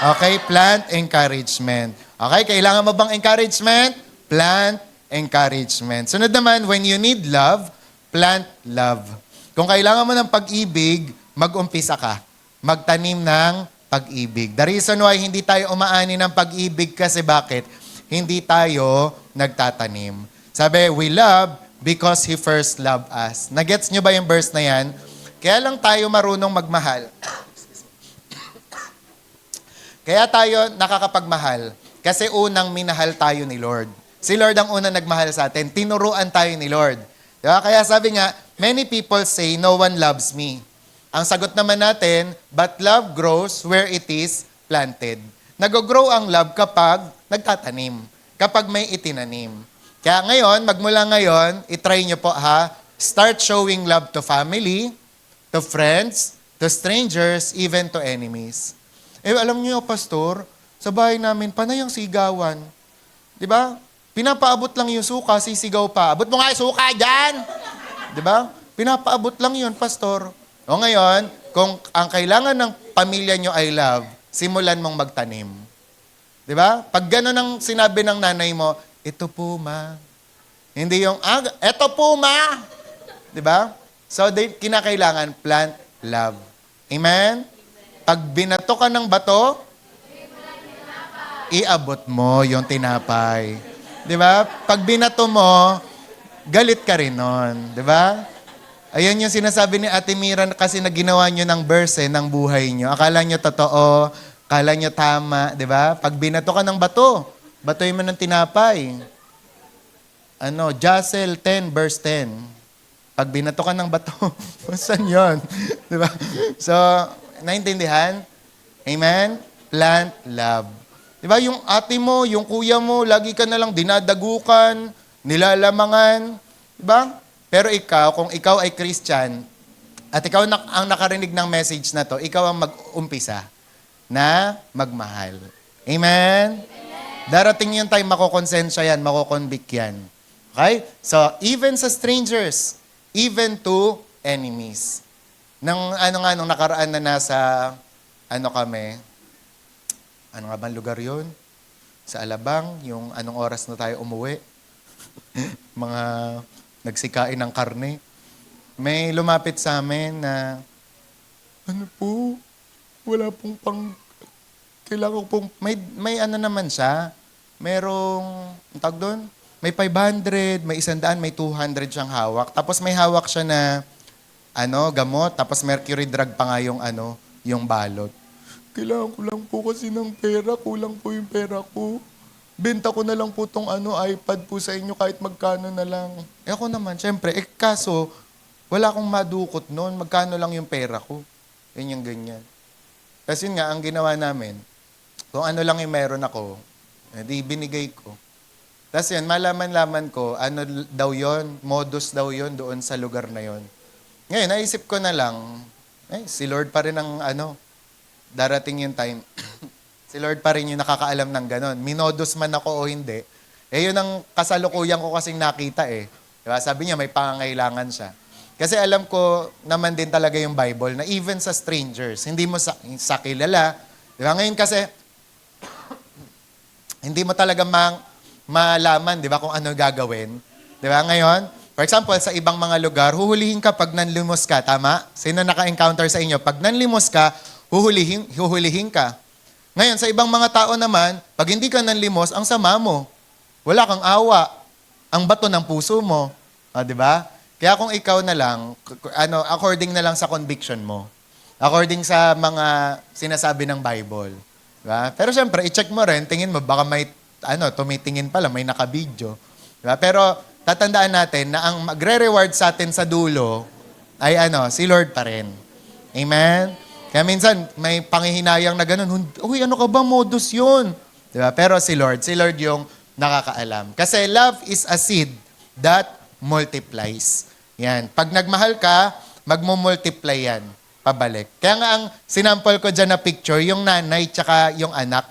Okay, plant encouragement. Okay, kailangan mo bang encouragement? Plant encouragement. Sunod naman, when you need love, plant love. Kung kailangan mo ng pag-ibig, mag-umpisa ka. Magtanim ng pag-ibig. The reason why hindi tayo umaani ng pag-ibig kasi bakit? Hindi tayo nagtatanim. Sabi, we love because He first loved us. Nagets nyo ba yung verse na yan? Kaya lang tayo marunong magmahal. Kaya tayo nakakapagmahal kasi unang minahal tayo ni Lord. Si Lord ang unang nagmahal sa atin. Tinuruan tayo ni Lord. Diba? Kaya sabi nga, many people say, no one loves me. Ang sagot naman natin, but love grows where it is planted. Nag-grow ang love kapag nagtatanim, kapag may itinanim. Kaya ngayon, magmula ngayon, itry nyo po start showing love to family, to friends, to strangers, even to enemies. Alam niyo, Pastor, sa bahay namin, panay ang sigawan. Di ba? Pinapaabot lang yung suka, sisigaw pa. Abot mo nga yung suka dyan! Di ba? Pinapaabot lang yun, Pastor. O ngayon, kung ang kailangan ng pamilya nyo ay love, simulan mong magtanim. Di ba? Pag gano'n ang sinabi ng nanay mo, ito po, ma. Hindi yung, ito po, ma. Di ba? So, kinakailangan plant love. Amen? Pag binato ka ng bato, iabot mo yung tinapay. Di ba? Pag binato mo, galit ka rin nun. Di ba? Ayan yung sinasabi ni Ate Mira kasi na ginawa nyo ng verse ng buhay nyo. Akala nyo totoo, akala nyo tama. Di ba? Pag binato ka ng bato, batoy mo ng tinapay. Josel 10 verse 10. Pag binato ka ng bato, saan yun? Di ba? So, naintindihan? Amen? Plant love. Diba? Yung ate mo, yung kuya mo, lagi ka na lang dinadagukan, nilalamangan. Diba? Pero ikaw, kung ikaw ay Christian, at ikaw ang nakarinig ng message na to, ikaw ang mag-umpisa na magmahal. Amen? Darating yung time, makokonsensya yan, makokonvict yan. Okay? So, even sa strangers, even to enemies. Nung nakaraan na nasa, kami, ano nga bang lugar yun? Sa Alabang, yung anong oras na tayo umuwi. Mga nagsikain ng karne. May lumapit sa amin na, wala pong kailangan pong, may naman siya, merong, ang tawag doon? May 500, may 100, may 200 siyang hawak. Tapos may hawak siya na, gamot, tapos mercury drug pa nga yung balot. Kailangan ko lang po kasi ng pera, kulang po yung pera ko. Benta ko na lang po tong iPad po sa inyo kahit magkano na lang. Ako naman, syempre, kaso, wala akong madukot noon, magkano lang yung pera ko. Yan yung ganyan. Kasi nga, ang ginawa namin, kung ano lang yung meron ako, di binigay ko. Tapos yan, malaman-laman ko, daw yon, modus daw yon doon sa lugar na yon. Ngayon, naisip ko na lang, si Lord pa rin ang darating yung time. Si Lord pa rin yung nakakaalam ng ganon. Minodus man ako o hindi. Yun ang kasalukuyan ko kasing nakita eh. Diba? Sabi niya, may pangangailangan siya. Kasi alam ko naman din talaga yung Bible na even sa strangers, hindi mo sa kilala. Di ba? Ngayon kasi, hindi mo talaga malaman, di ba, kung ano gagawin. Di ba? Ngayon, for example, sa ibang mga lugar, huhulihin ka pag nanlimos ka, tama? Sino naka-encounter sa inyo? Pag nanlimos ka, huhulihin ka. Ngayon, sa ibang mga tao naman, pag hindi ka nanlimos, ang sama mo. Wala kang awa. Ang bato ng puso mo. Di ba? Kaya kung ikaw na lang, according na lang sa conviction mo. According sa mga sinasabi ng Bible. Diba? Pero syempre, i-check mo rin, tingin mo, baka may, tumitingin pala, may nakabidyo. Diba? Pero, tatandaan natin na ang magre-reward sa atin sa dulo ay si Lord pa rin. Amen? Kaya minsan, may panghihinayang na ganun, uy, ano ka ba, modus yun? Diba? Pero si Lord yung nakakaalam. Kasi love is a seed that multiplies. Yan. Pag nagmahal ka, magmumultiply yan. Pabalik. Kaya nga ang sinample ko dyan na picture, yung nanay tsaka yung anak.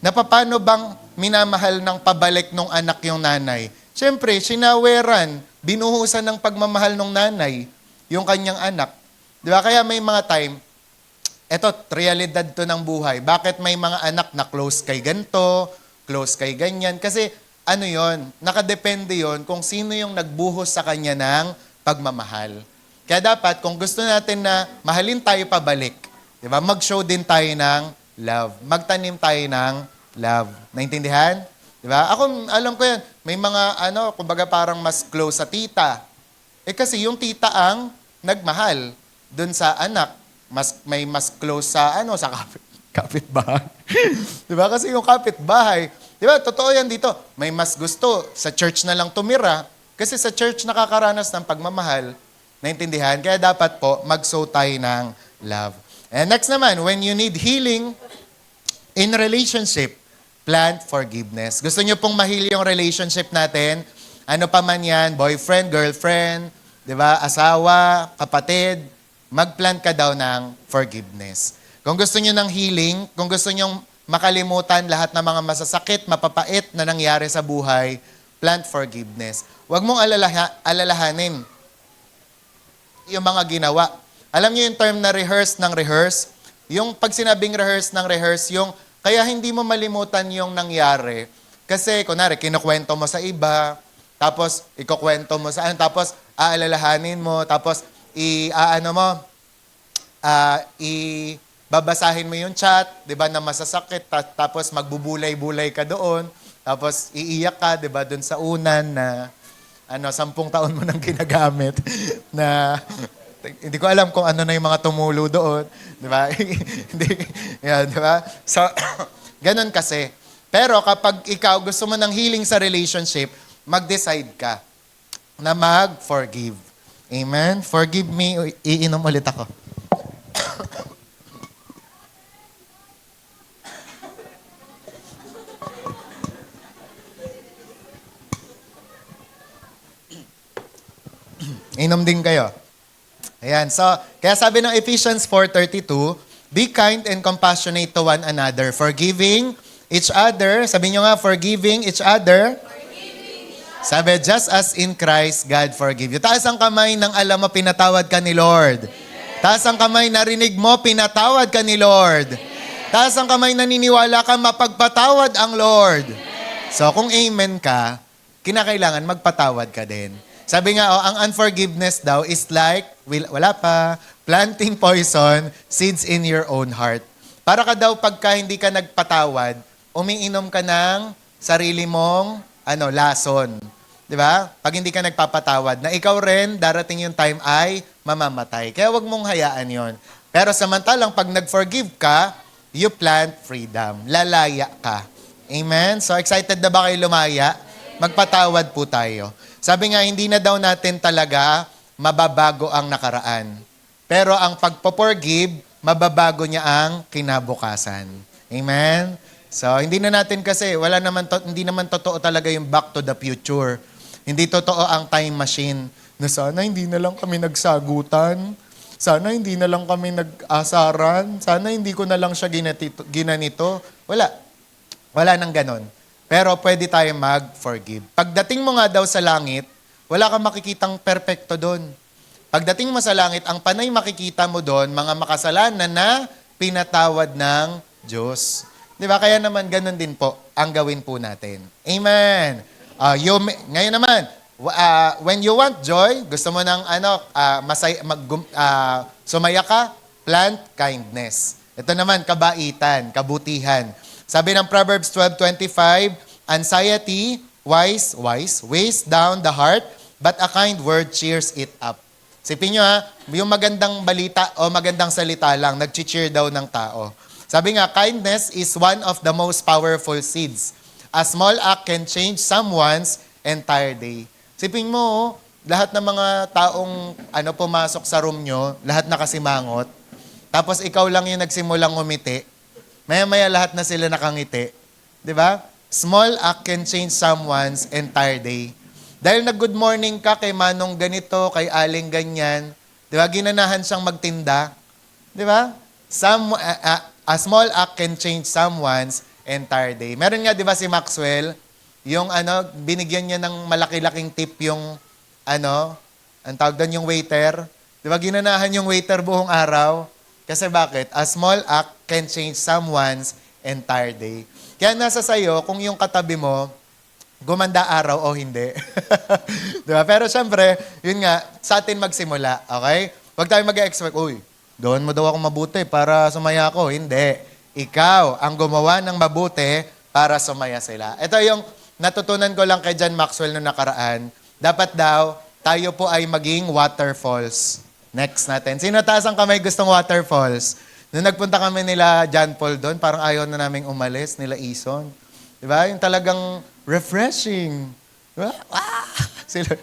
Na paano bang minamahal ng pabalik ng anak yung nanay? Siyempre, sinaweran, binuhusan ng pagmamahal ng nanay, yung kanyang anak. Di ba? Kaya may mga time, eto, realidad to ng buhay. Bakit may mga anak na close kay ganito, close kay ganyan? Kasi yon, nakadepende yon kung sino yung nagbuhos sa kanya ng pagmamahal. Kaya dapat, kung gusto natin na mahalin tayo pabalik, di ba? Mag-show din tayo ng love. Magtanim tayo ng love. Naintindihan? Di ba? Ako, alam ko yan, may mga, kumbaga parang mas close sa tita. Kasi yung tita ang nagmahal dun sa anak. May mas close sa, sa kapitbahay. Di ba? Kasi yung kapitbahay, di ba? Totoo yan dito. May mas gusto sa church na lang tumira. Kasi sa church nakakaranas ng pagmamahal. Naintindihan? Kaya dapat po, mag-sow tayo ng love. And next naman, when you need healing in relationship, plant forgiveness. Gusto nyo pong mahil yung relationship natin? Ano pa man yan, boyfriend, girlfriend, di ba, asawa, kapatid, mag-plant ka daw ng forgiveness. Kung gusto nyo ng healing, kung gusto nyo makalimutan lahat ng mga masasakit, mapapait na nangyari sa buhay, plant forgiveness. Huwag mong alalahanin yung mga ginawa. Alam niyo yung term na rehearse ng rehearse? Yung pag sinabing rehearse ng rehearse, yung kaya hindi mo malimutan yung nangyari. Kasi, kunwari, kinukwento mo sa iba, tapos ikukwento mo sa tapos aalalahanin mo, tapos babasahin mo yung chat, di ba, na masasakit, tapos magbubulay-bulay ka doon, tapos iiyak ka, di ba, doon sa unan na 10 taon mo nang ginagamit na hindi ko alam kung ano na yung mga tumulo doon, di ba? Hindi, yan, di ba? So, ganun kasi. Pero kapag ikaw gusto mo ng healing sa relationship, mag-decide ka na mag-forgive. Amen? Forgive me, iinom ulit ako. Inom din kayo. Ayan. So, kaya sabi ng Ephesians 4:32, be kind and compassionate to one another, forgiving each other. Sabi nyo nga, forgiving each other. Sabi, just as in Christ, God forgive you. Taas ang kamay ng alam mo, pinatawad ka ni Lord. Taas ang kamay, narinig mo, pinatawad ka ni Lord. Taas ang kamay, naniniwala ka, mapagpatawad ang Lord. So, kung amen ka, kinakailangan magpatawad ka din. Sabi nga, ang unforgiveness daw is like, planting poison, seeds in your own heart. Para ka daw pagka hindi ka nagpatawad, umiinom ka ng sarili mong lason. Di ba? Pag hindi ka nagpapatawad, na ikaw rin, darating yung time ay mamamatay. Kaya wag mong hayaan yon. Pero samantalang, pag nag-forgive ka, you plant freedom. Lalaya ka. Amen? So, excited na ba kayo lumaya? Magpatawad po tayo. Sabi nga, hindi na daw natin talaga mababago ang nakaraan. Pero ang pagpo-forgive, mababago niya ang kinabukasan. Amen? So, hindi na natin kasi, hindi naman totoo talaga yung back to the future. Hindi totoo ang time machine. Na sana hindi na lang kami nagsagutan. Sana hindi na lang kami nag-asaran. Sana hindi ko na lang siya ginanito. Wala nang ganon. Pero pwede tayo mag-forgive. Pagdating mo nga daw sa langit, wala kang makikitang perpekto doon. Pagdating mo sa langit, ang panay makikita mo doon, mga makasalanan na pinatawad ng Diyos. Di ba? Kaya naman ganun din po ang gawin po natin. Amen. Ngayon naman, when you want joy, gusto mo ng sumaya ka, plant kindness. Ito naman, kabaitan, kabutihan. Sabi ng Proverbs 12:25, anxiety, weighs down the heart, but a kind word cheers it up. Sipin nyo yung magandang balita o magandang salita lang, nag-cheer daw ng tao. Sabi nga, kindness is one of the most powerful seeds. A small act can change someone's entire day. Sipin mo, lahat ng mga taong pumasok sa room nyo, lahat nakasimangot, tapos ikaw lang yung nagsimulang ngumiti, maya-maya lahat na sila nakangiti. Di ba? Small act can change someone's entire day. Dahil nag-good morning ka kay Manong ganito, kay Aling ganyan, di ba? Ginanahan siyang magtinda. Di ba? A small act can change someone's entire day. Meron nga, di ba, si Maxwell, yung binigyan niya ng malaki-laking tip yung, ang tawag doon yung waiter. Di ba, ginanahan yung waiter buong araw? Kasi bakit? A small act can change someone's entire day. Kaya nasa sayo kung yung katabi mo, gumanda araw o hindi. Diba? Pero syempre, yun nga, sa atin magsimula, okay? Huwag tayo mag-expect, uy, gawin mo daw ako mabuti para sumaya ako. Hindi. Ikaw ang gumawa ng mabuti para sumaya sila. Ito yung natutunan ko lang kay John Maxwell noong nakaraan. Dapat daw, tayo po ay maging waterfalls. Next natin. Sino taas ang kamay gustong waterfalls? Nung nagpunta kami nila John Paul doon, parang ayaw na naming umalis, nila Ison. Diba? Yung talagang refreshing. Diba? Sila.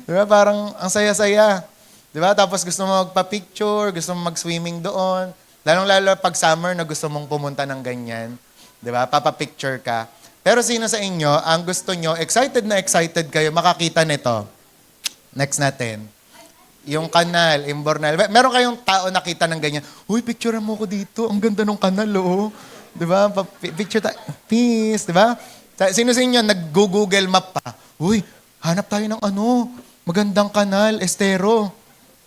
Diba? Parang ang saya-saya. Diba? Tapos gusto mo magpa-picture, gusto mo mag-swimming doon. Lalong-lalo pag summer na gusto mong pumunta ng ganyan. Diba? Papa-picture ka. Pero sino sa inyo, ang gusto nyo, excited na excited kayo, makakita nito. Next natin. Yung kanal, Imbornal. Meron kayong tao nakita ng ganyan, uy, picturean mo ko dito. Ang ganda ng kanal, oh. Diba? Picture tayo. Peace, diba? Sino sa inyo nag-Google Map pa? Uy, hanap tayo ng magandang kanal, estero.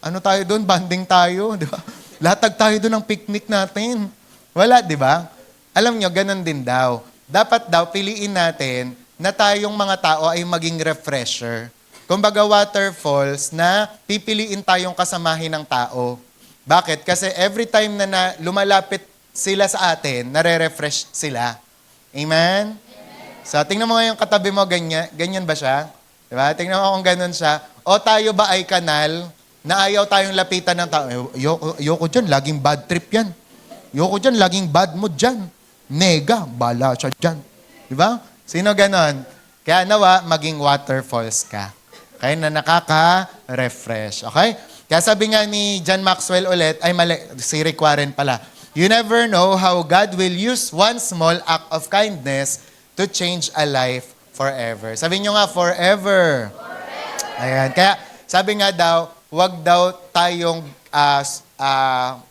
Ano tayo doon? Banding tayo, diba? Latag tayo doon ng picnic natin. Wala, diba? Alam nyo, ganun din daw. Dapat daw, piliin natin na tayong mga tao ay maging refresher. Kumbaga waterfalls na pipiliin tayong kasamahin ng tao. Bakit? Kasi every time na lumalapit sila sa atin, nare-refresh sila. Amen? So, tingnan mo nga yung katabi mo, ganyan ba siya? Diba? Tingnan mo kung ganun siya. O tayo ba ay kanal na ayaw tayong lapitan ng tao? Yoko dyan, laging bad trip yan. Yoko dyan, laging bad mood dyan. Nega, bala siya dyan. Diba? Sino ganon? Kaya nawa, maging waterfalls ka. Kaya na nakaka-refresh. Okay? Kaya sabi nga ni John Maxwell ulit, si Rick Warren pala, you never know how God will use one small act of kindness to change a life forever. Sabi nyo nga, forever. Ayan. Kaya sabi nga daw, huwag daw tayong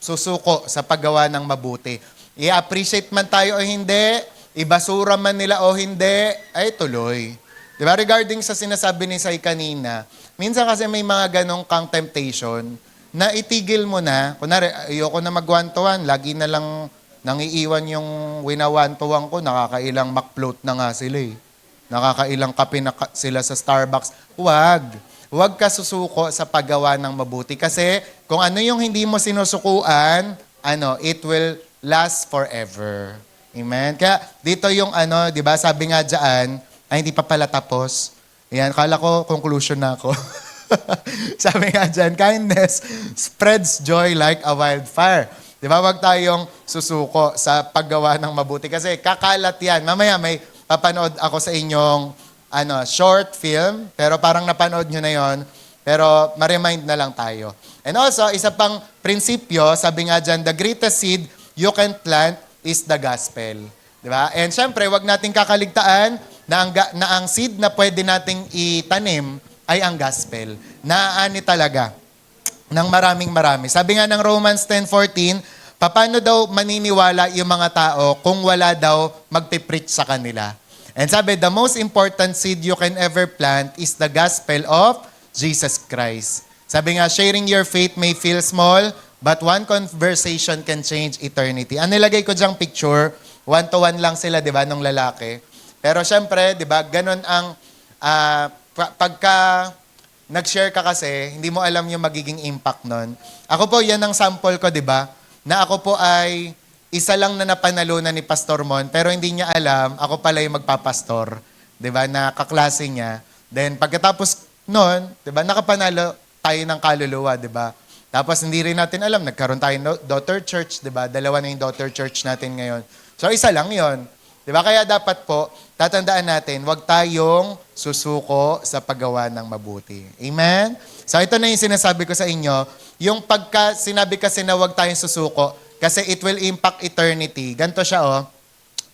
susuko sa paggawa ng mabuti. I-appreciate man tayo o hindi, ibasura man nila o hindi, ay tuloy. Diba? Regarding sa sinasabi ni Sai kanina, minsan kasi may mga ganong kang temptation na itigil mo na. Kunwari, ayoko na mag-one-to-one, lagi na lang nangiiwan yung wina-one-to-one ko, nakakailang McFloat na nga sila eh. Nakakailang kape na sila sa Starbucks. Huwag ka susuko sa paggawa ng mabuti. Kasi kung ano yung hindi mo sinusukuan, it will last forever. Amen? Kaya dito yung di ba, sabi nga dyan, ay hindi pa pala tapos. Ayan, kala ko conclusion na ako. Sabi nga dyan, kindness spreads joy like a wildfire. Di ba, wag tayong susuko sa paggawa ng mabuti. Kasi kakalat yan. Mamaya may papanood ako sa inyong short film, pero parang napanood nyo na yon. Pero ma-remind na lang tayo. And also, isa pang prinsipyo, sabi nga dyan, the greatest seed you can plant is the gospel. Di ba? And syempre, wag nating kakaligtaan na ang seed na pwede nating itanim ay ang gospel. Naaani talaga ng marami. Sabi nga ng Romans 10:14, paano daw maniniwala yung mga tao kung wala daw magpipreach sa kanila? And sabi, the most important seed you can ever plant is the gospel of Jesus Christ. Sabi nga, sharing your faith may feel small, but one conversation can change eternity. Ang nilagay ko diyang picture, 1-to-1 lang sila, di ba, nung lalaki. Pero syempre, di ba, ganun ang, pagka nag-share ka kasi, hindi mo alam yung magiging impact nun. Ako po, yan ang sample ko, di ba, na ako po ay isa lang na napanalunan ni Pastor Mon, pero hindi niya alam, ako pala yung magpapastor, di ba, na kaklase niya. Then, pagkatapos nun, di ba, nakapanalo tayo ng kaluluwa, di ba? Tapos, hindi rin natin alam, nagkaroon tayo daughter church, di ba? 2 na yung daughter church natin ngayon. So, isa lang yon, di ba? Kaya dapat po, tatandaan natin, huwag tayong susuko sa paggawa ng mabuti. Amen? So, ito na yung sinasabi ko sa inyo. Yung pagka sinabi kasi na huwag tayong susuko, kasi it will impact eternity. Ganito siya, oh.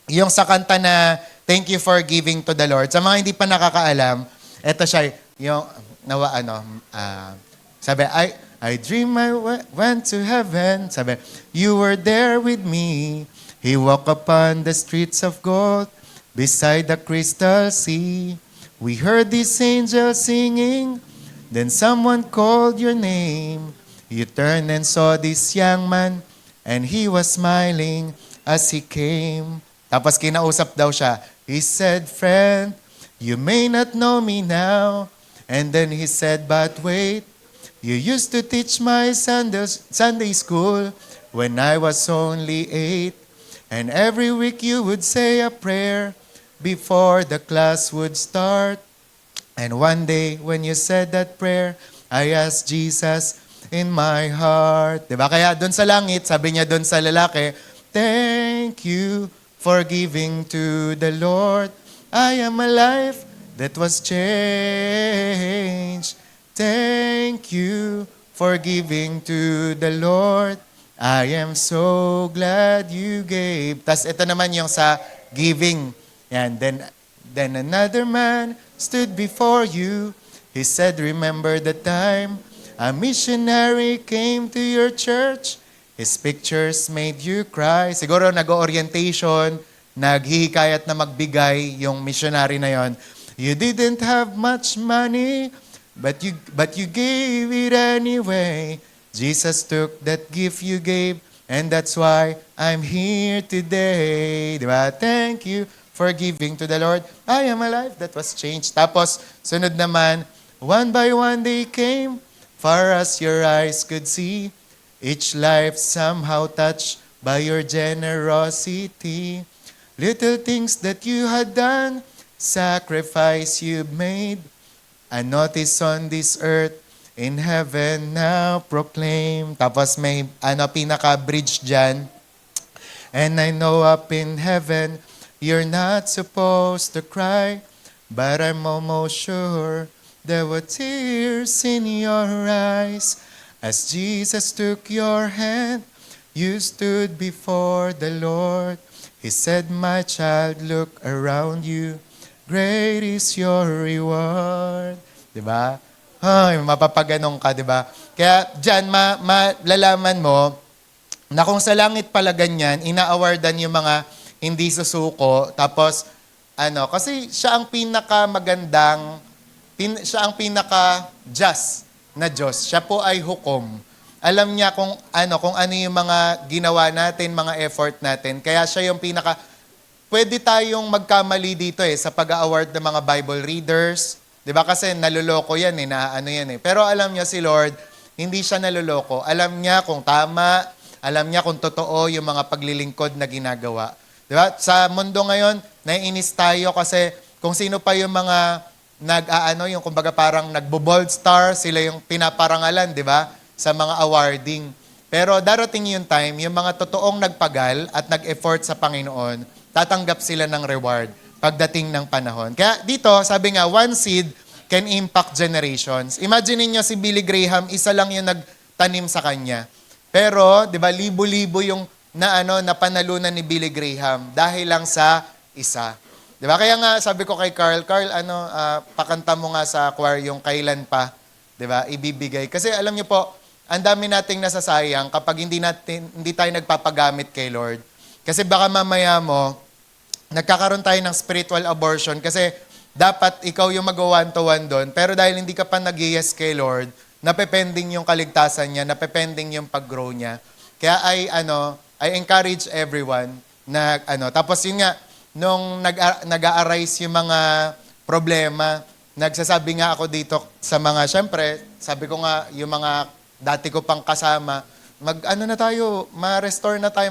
Yung sa kanta na, Thank You for Giving to the Lord. Sa mga hindi pa nakakaalam, ito siya, yung, sabi, I dream I went to heaven. Sabi, you were there with me. He walked upon the streets of gold, beside the crystal sea. We heard these angels singing, then someone called your name. You turned and saw this young man, and he was smiling as he came. Tapos kinausap daw siya. He said, friend, you may not know me now. And then he said, but wait, you used to teach my Sunday school when I was only 8. And every week you would say a prayer before the class would start. And one day when you said that prayer, I asked Jesus in my heart. Diba? Kaya doon sa langit, sabi niya doon sa lalaki, thank you for giving to the Lord. I am a life that was changed. Thank you for giving to the Lord. I am so glad you gave. Tas ito naman yung sa giving. Yan. Then another man stood before you. He said, remember the time a missionary came to your church. His pictures made you cry. Siguro nag-orientation, naghihikayat na magbigay yung missionary na yon. You didn't have much money, but you gave it anyway. Jesus took that gift you gave, and that's why I'm here today. Diba? Thank you for giving to the Lord. I am a life that was changed. Tapos, sunod naman, one by one they came, far as your eyes could see. Each life somehow touched by your generosity. Little things that you had done, sacrifice you made. A notice on this earth, in heaven now proclaim. Tapos may pinaka-bridge dyan. And I know up in heaven, you're not supposed to cry, but I'm almost sure there were tears in your eyes. As Jesus took your hand, you stood before the Lord. He said, my child, look around you. Great is your reward. Diba? Ay, mapapaganong ka, diba? Kaya dyan, malalaman mo na kung sa langit pala ganyan, ina-awardan yung mga hindi susuko. Tapos, kasi siya ang pinakamagandang, siya ang pinaka-just na Diyos. Siya po ay hukom. Alam niya kung ano yung mga ginawa natin, mga effort natin. Kaya siya yung pwede tayong magkamali dito sa pag-award ng mga Bible readers. 'Di ba? Kasi naloloko yan yan. Pero alam niya si Lord, hindi siya naloloko. Alam niya kung tama, alam niya kung totoo yung mga paglilingkod na ginagawa. 'Di ba? Sa mundo ngayon, naiinis tayo kasi kung sino pa yung mga yung kumbaga parang nagbo-bold star, sila yung pinaparangalan, 'di ba? Sa mga awarding. Pero darating yung time, yung mga totoong nagpagal at nag-effort sa Panginoon, tatanggap sila ng reward pagdating ng panahon. Kaya dito, sabi nga, one seed can impact generations. Imagine niyo si Billy Graham, isa lang yung nagtanim sa kanya. Pero, di ba, libo-libo yung napanalunan ni Billy Graham dahil lang sa isa. Di ba? Kaya nga, sabi ko kay Carl, pakanta mo nga sa choir yung kailan pa, di ba, ibibigay. Kasi alam niyo po, ang dami nating nasasayang kapag hindi tayo nagpapagamit kay Lord. Kasi baka mamaya mo, nagkakaroon tayo ng spiritual abortion kasi dapat ikaw yung mag-1-to-1 doon. Pero dahil hindi ka pa nag-yes kay Lord, napepending yung kaligtasan niya, napepending yung pag-grow niya. Kaya I encourage everyone na tapos yun nga, nung nag-a-arise yung mga problema, nagsasabi nga ako dito sa mga, syempre, sabi ko nga, yung mga dati ko pang kasama, na tayo, ma-restore na tayo,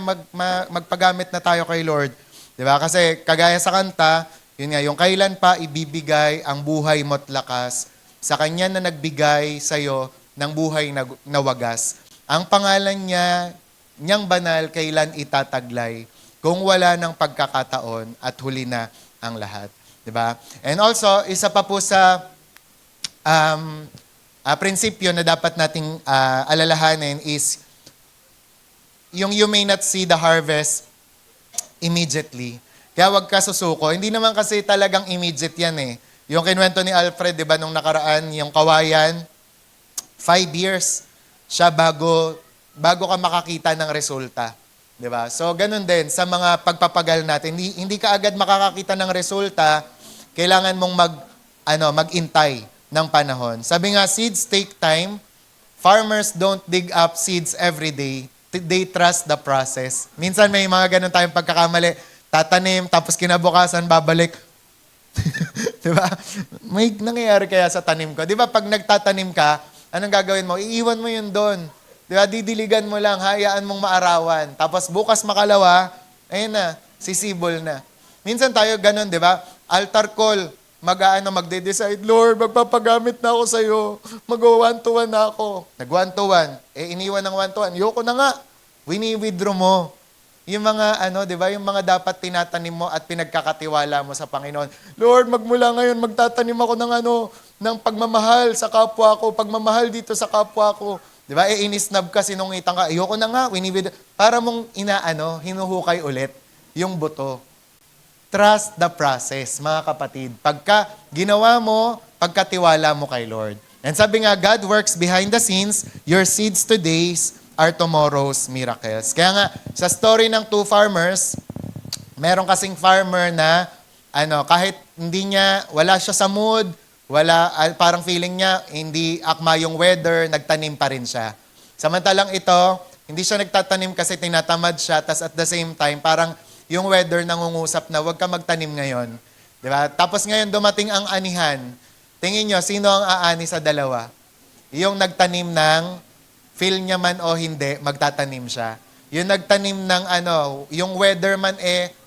magpagamit na tayo kay Lord. Diba? Kasi kagaya sa kanta, yun nga, yung kailan pa ibibigay ang buhay mo't lakas sa Kanya na nagbigay sa'yo ng buhay na wagas. Ang pangalan niya, niyang banal, kailan itataglay kung wala ng pagkakataon at huli na ang lahat. Diba? And also, isa pa po sa prinsipyo na dapat nating alalahanin is yung you may not see the harvest immediately. Kaya wag ka susuko. Hindi naman kasi talagang immediate yan eh. Yung kinwento ni Alfred, di ba, nung nakaraan, yung kawayan, 5 years siya bago ka makakita ng resulta. Di ba? So, ganun din sa mga pagpapagal natin. Hindi ka agad makakakita ng resulta, kailangan mong mag-intay ng panahon. Sabi nga, seeds take time. Farmers don't dig up seeds every day. They trust the process. Minsan may mga ganun tayong pagkakamali. Tatanim, tapos kinabukasan, babalik. Diba? May nangyayari kaya sa tanim ko. Diba pag nagtatanim ka, anong gagawin mo? Iiwan mo yun doon. Diba? Didiligan mo lang, hayaan mong maarawan. Tapos bukas makalawa, ayun na, sisibol na. Minsan tayo ganun, diba? Altar call, magde-decide, Lord, magpapagamit na ako sa'yo. Mag-1-to-1 na ako. Nag-1-to-1. Iniwan ng 1-to-1. Yoko na nga. Wini-withdraw mo. Yung mga, di ba, yung mga dapat tinatanim mo at pinagkakatiwala mo sa Panginoon. Lord, magmula ngayon, magtatanim ako ng pagmamahal sa kapwa ko, pagmamahal dito sa kapwa ko. Di ba? Inisnab ka, sinungitan ka. Ayoko na nga, wini-withdraw. Para mong hinuhukay ulit yung buto. Trust the process, mga kapatid. Pagka ginawa mo, pagkatiwala mo kay Lord. And sabi nga, God works behind the scenes. Your seeds today are tomorrow's miracles. Kaya nga, sa story ng 2 farmers, meron kasing farmer na, kahit wala siya sa mood, parang feeling niya, hindi akma yung weather, nagtanim pa rin siya. Samantalang ito, hindi siya nagtatanim kasi tinatamad siya, tas at the same time, parang yung weather nangungusap na huwag ka magtanim ngayon. Diba? Tapos ngayon dumating ang anihan. Tingin nyo, sino ang aani sa dalawa? Yung nagtanim ng, feel niya man o hindi, magtatanim siya. Yung nagtanim ng yung weather man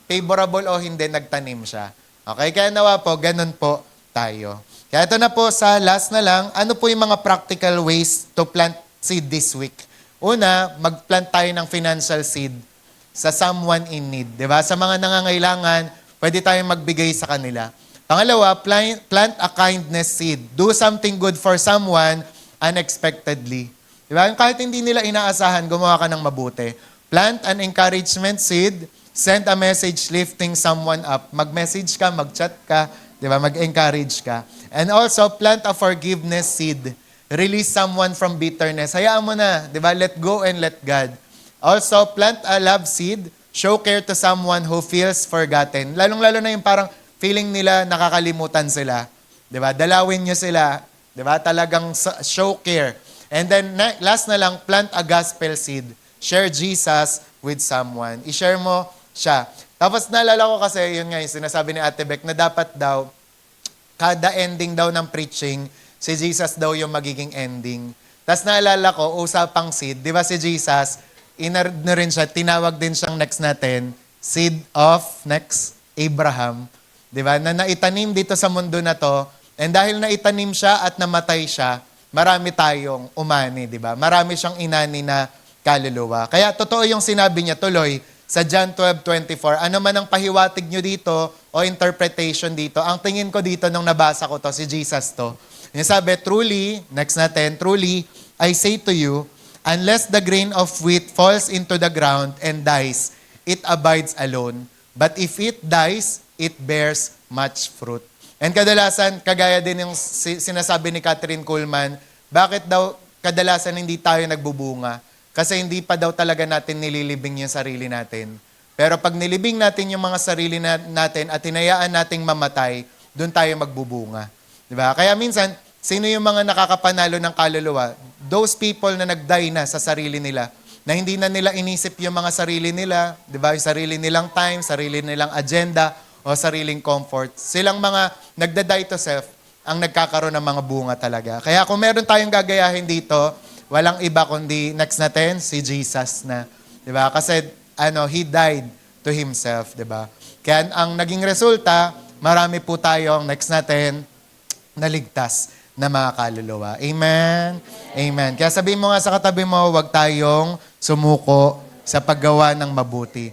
favorable o hindi, nagtanim siya. Okay? Kaya nawa po, ganun po tayo. Kaya ito na po sa last na lang, ano po yung mga practical ways to plant seed this week? Una, mag-plant tayo ng financial seed sa someone in need. Diba? Sa mga nangangailangan, pwede tayong magbigay sa kanila. Pangalawa, plant a kindness seed. Do something good for someone unexpectedly. Diba? Kahit hindi nila inaasahan, gumawa ka ng mabuti. Plant an encouragement seed. Send a message lifting someone up. Mag-message ka, mag-chat ka, diba? Mag-encourage ka. And also, plant a forgiveness seed. Release someone from bitterness. Hayaan mo na, diba? Let go and let God. Also, plant a love seed. Show care to someone who feels forgotten. Lalong-lalo na yung parang feeling nila nakakalimutan sila. Diba? Dalawin nyo sila. Diba? Talagang show care. And then, last na lang, plant a gospel seed. Share Jesus with someone. I-share mo siya. Tapos naalala ko kasi, yun nga yung sinasabi ni Ate Beck, na dapat daw, kada ending daw ng preaching, si Jesus daw yung magiging ending. Tapos naalala ko, usapang seed, di ba si Jesus, rin siya, tinawag din siyang next natin, seed of Abraham. Di ba? Na naitanim dito sa mundo na to, and dahil naitanim siya at namatay siya, marami tayong umani, di ba? Marami siyang inani na kaluluwa. Kaya totoo yung sinabi niya tuloy sa John 12:24. Ano man ang pahiwatig nyo dito o interpretation dito, ang tingin ko dito nung nabasa ko to, si Jesus to. Yung sabi, truly, next natin, truly, I say to you, unless the grain of wheat falls into the ground and dies, it abides alone. But if it dies, it bears much fruit. And kadalasan, kagaya din yung sinasabi ni Catherine Kuhlman, bakit daw kadalasan hindi tayo nagbubunga? Kasi hindi pa daw talaga natin nililibing yung sarili natin. Pero pag nilibing natin yung mga sarili natin at hinayaan nating mamatay, doon tayo magbubunga. Diba? Kaya minsan, Sino yung mga nakakapanalo ng kaluluwa? Those people na nag-die na sa sarili nila, na hindi na nila inisip yung mga sarili nila, di ba? Yung sarili nilang time, sarili nilang agenda, o sariling comfort. Silang mga nagda-die to self, ang nagkakaroon ng mga bunga talaga. Kaya kung meron tayong gagayahin dito, walang iba kundi next natin, si Jesus na. Di ba? Kasi He died to Himself, di ba? Kaya ang naging resulta, marami po tayong next natin, naligtas na mga kaluluwa. Amen? Amen. Kaya sabihin mo nga sa katabi mo, huwag tayong sumuko sa paggawa ng mabuti.